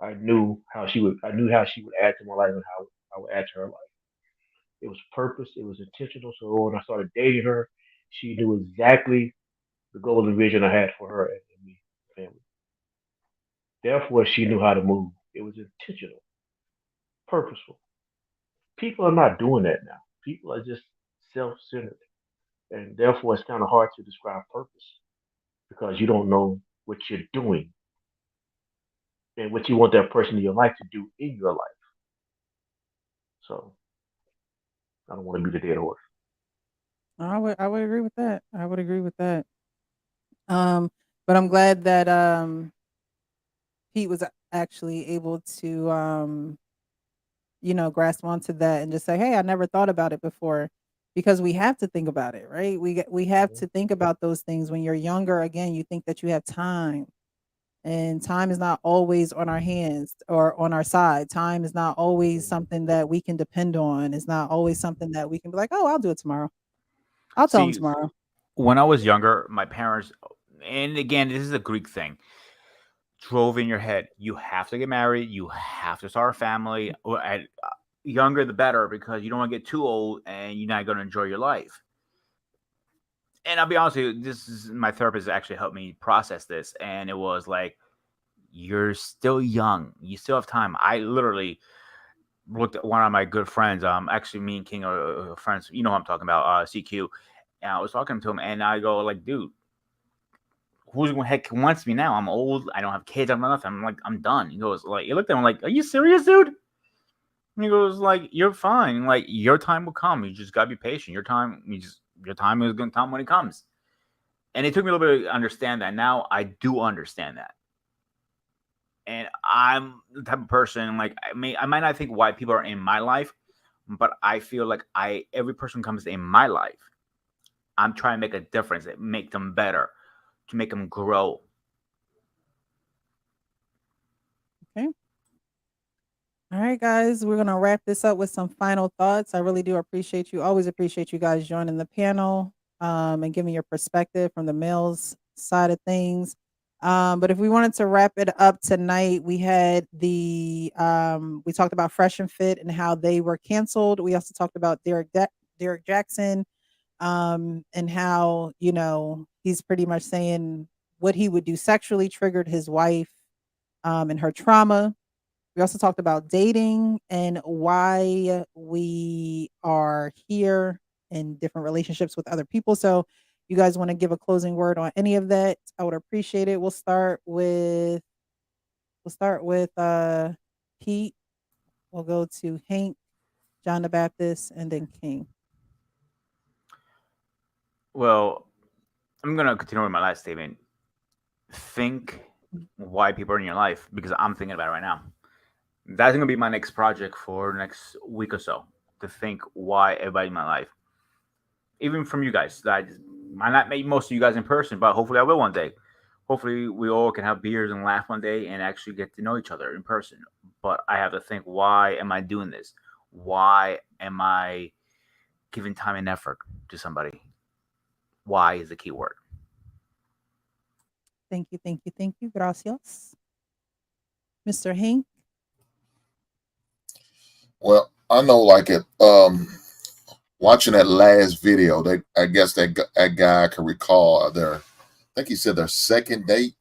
I knew how she would add to my life and how I would add to her life. It was purpose. It was intentional. So when I started dating her, she knew exactly the goal and vision I had for her and me, family. Therefore, she knew how to move. It was intentional, purposeful. People are not doing that now. People are just self-centered, and therefore it's kind of hard to describe purpose because you don't know what you're doing and what you want that person in your life to do in your life. So I don't want to be the dead horse. I would agree with that. I would agree with that. But I'm glad that Pete was actually able to grasp onto that and just say, "Hey, I never thought about it before." Because we have to think about it, right? We have to think about those things when you're younger. Again, you think that you have time, and time is not always on our hands or on our side. Time is not always something that we can depend on. It's not always something that we can be like, "Oh, I'll do it tomorrow. I'll tell them See, tomorrow." when I was younger, my parents, and again, this is a Greek thing, drove in your head, you have to get married, you have to start a family. At younger, the better, because you don't want to get too old and you're not going to enjoy your life. And I'll be honest with you, this is my therapist actually helped me process this, and it was like, you're still young, you still have time. I literally looked at one of my good friends. Actually, me and King are friends. You know what I'm talking about, CQ. And I was talking to him, and I go like, dude, who's the heck wants me now? I'm old. I don't have kids. I'm nothing. I'm like, I'm done. He goes like, he looked at him like, are you serious, dude? And he goes like, you're fine. Like your time will come. You just gotta be patient. Your time is gonna come when it comes. And it took me a little bit to understand that. Now I do understand that. And I'm the type of person like I might not think why people are in my life, but I feel like every person comes in my life, I'm trying to make a difference, make them better, to make them grow. Okay. All right, guys, we're gonna wrap this up with some final thoughts. I really do appreciate you. Always appreciate you guys joining the panel and giving your perspective from the males side of things. But if we wanted to wrap it up tonight, we had we talked about Fresh and Fit and how they were canceled. We also talked about Derek Jackson and how he's pretty much saying what he would do sexually triggered his wife and her trauma. We also talked about dating and why we are here in different relationships with other people. So you guys want to give a closing word on any of that? I would appreciate it. We'll start with Pete. We'll go to Hank, John the Baptist, and then King. Well, I'm gonna continue with my last statement. Think why people are in your life, because I'm thinking about it right now. That's gonna be my next project for next week or so. To think why everybody in my life, even from you guys. I might not meet most of you guys in person, but hopefully I will one day. Hopefully we all can have beers and laugh one day and actually get to know each other in person. But I have to think, why am I doing this? Why am I giving time and effort to somebody? Why is the key word. Thank you, thank you, thank you. Gracias. Mr. Hank. Well, I know like it watching that last video, I guess that guy can recall I think he said their second date.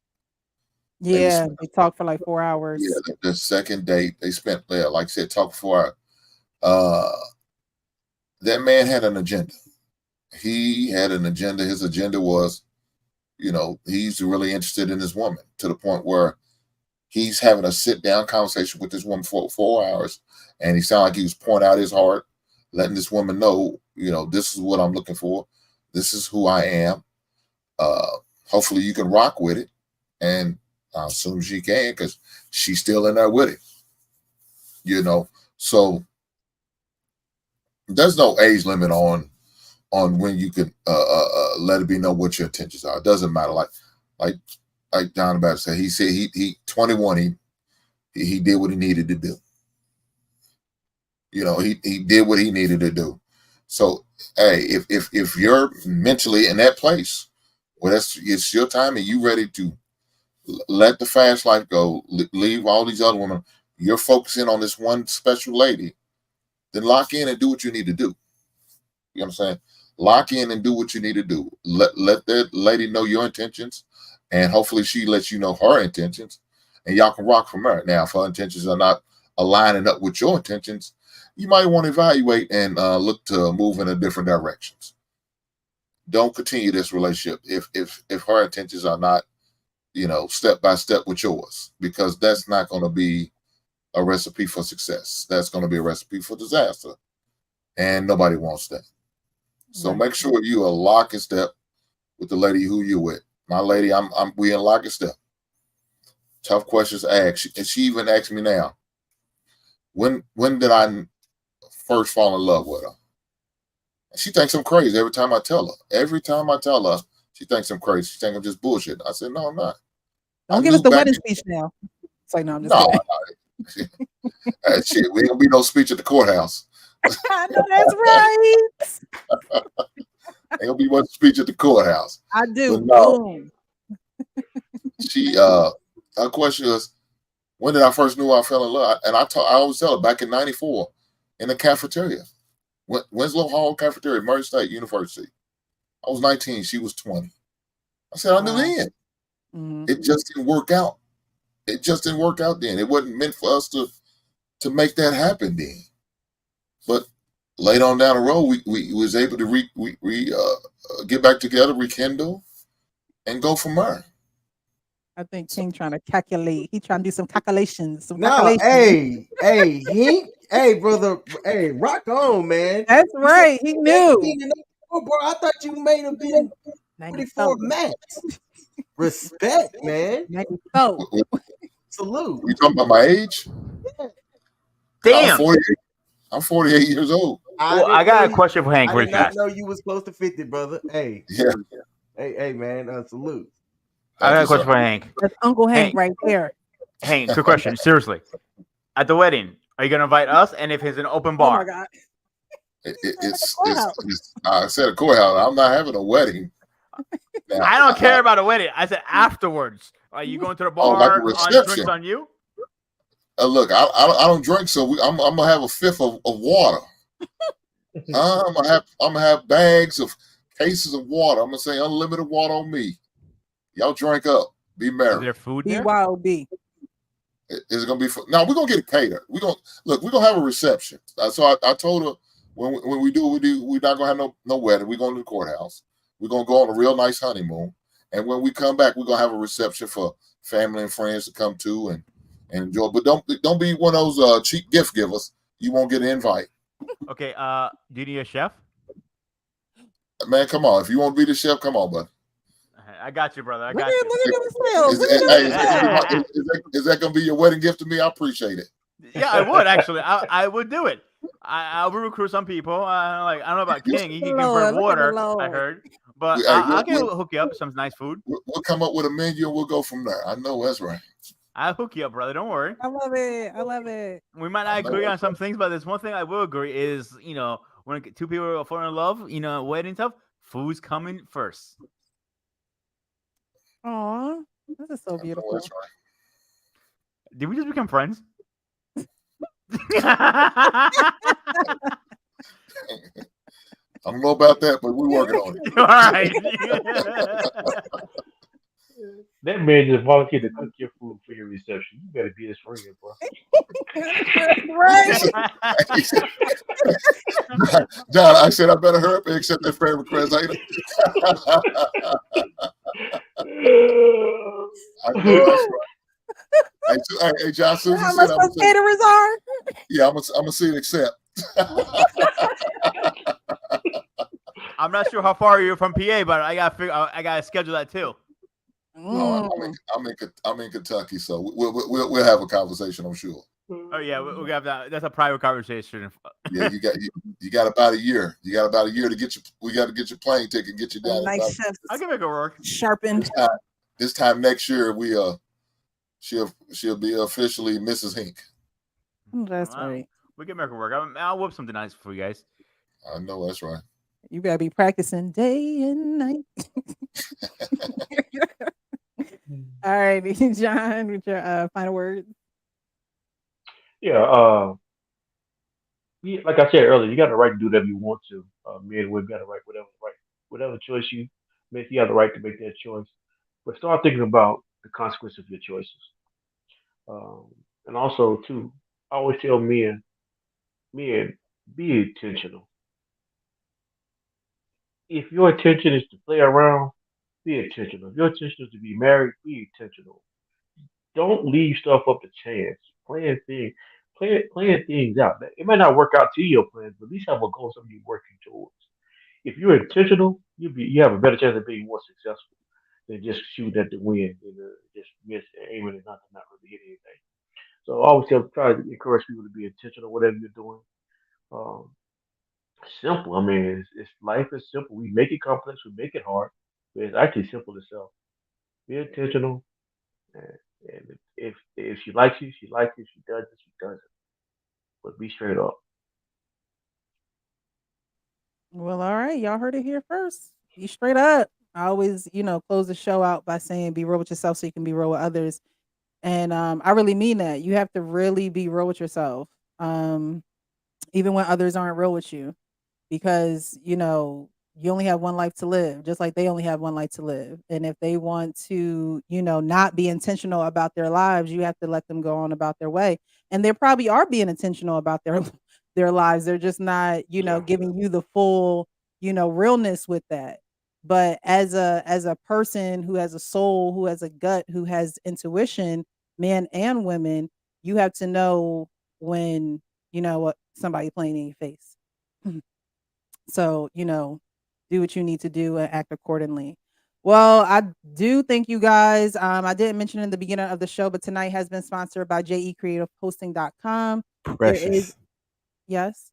Yeah, they talked for like 4 hours. Yeah, their second date. They spent there, like I said, talk for 4 hours. That man had an agenda. He had an agenda. His agenda was, he's really interested in this woman to the point where he's having a sit-down conversation with this woman for 4 hours, and he sounded like he was pouring out his heart, letting this woman know, this is what I'm looking for. This is who I am. Hopefully you can rock with it. And I assume she can, because she's still in there with it. So there's no age limit on when you can let it be know what your intentions are. It doesn't matter. Like John about said, he said he 21. He did what he needed to do. He did what he needed to do. So hey, if you're mentally in that place, well, it's your time, and you ready to let the fast life go, leave all these other women. You're focusing on this one special lady. Then lock in and do what you need to do. You know what I'm saying? Lock in and do what you need to do. Let that lady know your intentions, and hopefully she lets you know her intentions, and y'all can rock from there. Now, if her intentions are not aligning up with your intentions, you might want to evaluate and look to move in a different directions. Don't continue this relationship if her intentions are not, step by step with yours, because that's not going to be a recipe for success. That's going to be a recipe for disaster, and nobody wants that. So make sure you are lock and step with the lady who you're with. My lady, we in lock and step. Tough questions to ask, and she even asked me now, when did I first fall in love with her? And she thinks I'm crazy every time I tell her. Every time I tell her, she thinks I'm crazy. She thinks I'm just bullshit. I said, no, I'm not. Don't give us the wedding speech now. It's like, no, I'm just kidding. Shit, we ain't gonna be no speech at the courthouse. I know that's right. Ain't gonna be much speech at the courthouse. I do. But no. She her question was, when did I first know I fell in love? And I always tell her back in '94 in the cafeteria. Winslow Hall cafeteria, Murray State University. I was 19, she was 20. I said, I knew then. Mm-hmm. It just didn't work out. It just didn't work out then. It wasn't meant for us to make that happen then. But later on down the road, we was able to get back together, rekindle, and go from there. I think King trying to calculate. He trying to do some calculations. Hey, brother, hey, rock on, man. That's right. He knew. Bro, I thought you made him be 94 max. Respect, man. 94. Salute. You talking about my age? Damn. I'm 48 years old. I got a question for Hank. I did not know you was close to 50, brother. Hey. Yeah. Hey, man. Salute. I got a question for Hank. That's Uncle Hank right there. Hank, quick question. Seriously. At the wedding, are you going to invite us? And if it's an open bar? Oh, my God. I said a courthouse. I'm not having a wedding. Now, I don't care about a wedding. I said afterwards. Are you going to the bar like a on reception. drinks on you? Look, I don't drink, so I'm gonna have a fifth of water. I'm gonna have bags of cases of water. I'm gonna say unlimited water on me. Y'all drink up. Be merry. Is there food there? BYOB. Is it gonna be? No, we're gonna get it catered. We're gonna have a reception. So I told her when we do, we're not gonna have no wedding. We're going to the courthouse. We're gonna go on a real nice honeymoon, and when we come back, we're gonna have a reception for family and friends to come to and enjoy. But don't be one of those cheap gift givers. You won't get an invite. Okay. Do you need a chef? Man, come on. If you want to be the chef, come on, bud. I got you, brother. I got you. Is that going to be your wedding gift to me? I appreciate it. Yeah, I would actually. I would do it. I will recruit some people. I don't know about King. He can bring water. I heard, but I can hook you up with some nice food. We'll come up with a menu and we'll go from there. I know that's right. I'll hook you up, brother. Don't worry. I love it. We might not agree on some things, but there's one thing I will agree is, when two people fall in love, wedding stuff, food's coming first. Aw, this is so beautiful. That's right. Did we just become friends? I don't know about that, but we're working on it. All right. That man just volunteered to cook your food for your reception. You better be his friend, bro. Right. He said- John, I said I better hurry up and accept that friend request. I know that's right. Hey, John, Susan How said much those caterers are? yeah, I'm gonna see it accept. I'm not sure how far you're from PA, but I gotta schedule that too. No, I'm in Kentucky, so we'll have a conversation, I'm sure. Oh yeah, we'll have that. That's a private conversation. Yeah, you got about a year. You got about a year to get your. We got to get your plane ticket, and get you down. Nice chef. I can make it work. Sharpened. This time next year, she'll be officially Mrs. Hink. That's right. We can make it work. I'll whip something nice for you guys. I know that's right. You gotta be practicing day and night. All right, John, with your final words. Yeah, like I said earlier, you got the right to do whatever you want to. Men and women got the right, whatever choice you make, you have the right to make that choice. But start thinking about the consequence of your choices. And also, too, I always tell men, be intentional. If your intention is to play around, be intentional. If your intention is to be married, be intentional. Don't leave stuff up to chance. Playing things out. It might not work out to your plans, but at least have a goal, something you're working towards. If you're intentional, you have a better chance of being more successful than just shooting at the wind and just miss aiming and not really hit anything. So I always try to encourage people to be intentional, whatever you're doing. Um, Simple. I mean, it's life is simple. We make it complex, we make it hard, but it's actually simple itself. Be intentional, and, and if she likes you, she likes you. If she doesn't, she doesn't. But be straight up. Well, all right, y'all heard it here first. Be straight up. I always, close the show out by saying be real with yourself so you can be real with others. And I really mean that. You have to really be real with yourself. Even when others aren't real with you. Because, you only have one life to live, just like they only have one life to live. And if they want to, not be intentional about their lives, you have to let them go on about their way. And they probably are being intentional about their lives. They're just not, giving you the full, realness with that. But as a person who has a soul, who has a gut, who has intuition, men and women, you have to know when, what somebody playing in your face. So, do what you need to do and act accordingly. Well, I do thank you guys. I didn't mention in the beginning of the show, but tonight has been sponsored by jecreativehosting.com. Precious. Yes.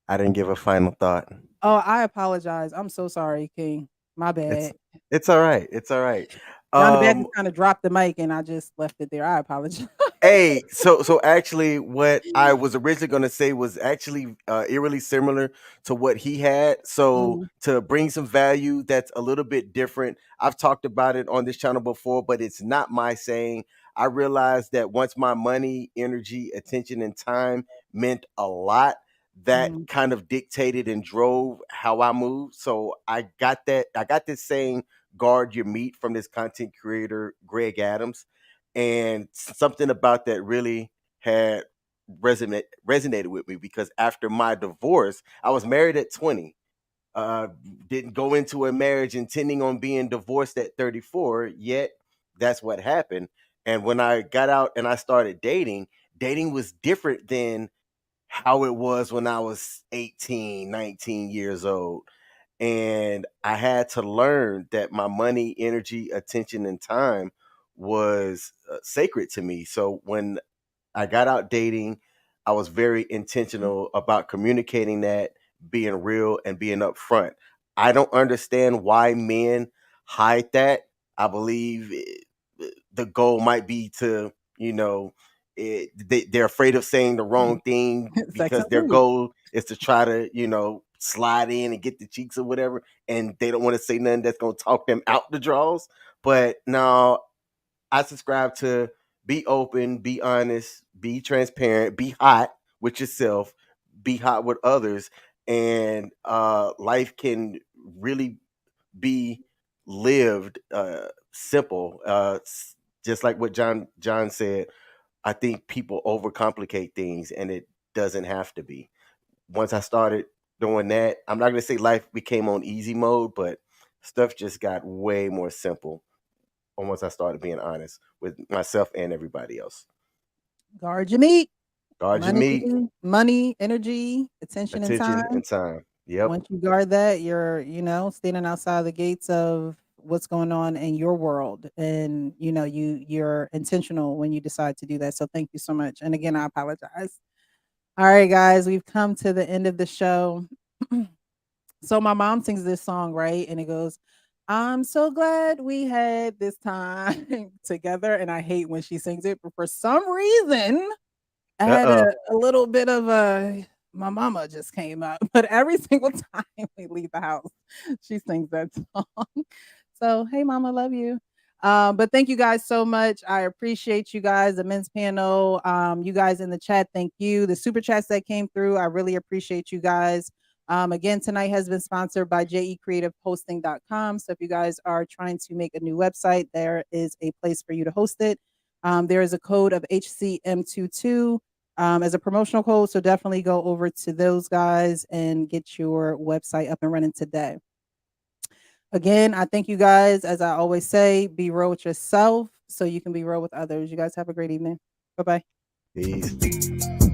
I didn't give a final thought. Oh, I apologize. I'm so sorry, King. My bad. It's all right. It's all right. John the Baptist kind of dropped the mic and I just left it there. I apologize. Hey, so actually what I was originally going to say was actually eerily similar to what he had. So to bring some value that's a little bit different, I've talked about it on this channel before, but it's not my saying. I realized that once my money, energy, attention, and time meant a lot, that kind of dictated and drove how I moved. So I got this saying, guard your meat, from this content creator, Greg Adams. And something about that really had resonated with me, because after my divorce, I was married at 20. Didn't go into a marriage intending on being divorced at 34, yet that's what happened. And when I got out and I started dating was different than how it was when I was 18, 19 years old. And I had to learn that my money, energy, attention, and time was sacred to me. So when I got out dating, I was very intentional about communicating that, being real, and being upfront. I don't understand why men hide that. I believe the goal might be to, they're afraid of saying the wrong thing because their goal is to try to, slide in and get the cheeks or whatever. And they don't want to say nothing that's going to talk them out the draws. But no, I subscribe to be open, be honest, be transparent, be hot with yourself, be hot with others. and life can really be lived simple. Just like what John said, I think people overcomplicate things, and it doesn't have to be. Once I started doing that, I'm not going to say life became on easy mode, but stuff just got way more simple once I started being honest with myself and everybody else. Guard your meat. Guard your meat. Money, energy, attention and time. Yep. Once you guard that, you're, standing outside the gates of what's going on in your world. And, you're intentional when you decide to do that. So thank you so much. And again, I apologize. All right, guys, we've come to the end of the show. So my mom sings this song, right? And it goes, I'm so glad we had this time together. And I hate when she sings it, but for some reason, I had a little bit of my mama just came up. But every single time we leave the house, she sings that song. So, hey, mama, love you. But thank you guys so much. I appreciate you guys, the men's panel, you guys in the chat. Thank you. The super chats that came through, I really appreciate you guys. Again, tonight has been sponsored by jecreativehosting.com. So if you guys are trying to make a new website, there is a place for you to host it. There is a code of HCM22 as a promotional code. So definitely go over to those guys and get your website up and running today. Again, I thank you guys. As I always say, be real with yourself so you can be real with others. You guys have a great evening. Bye-bye. Peace.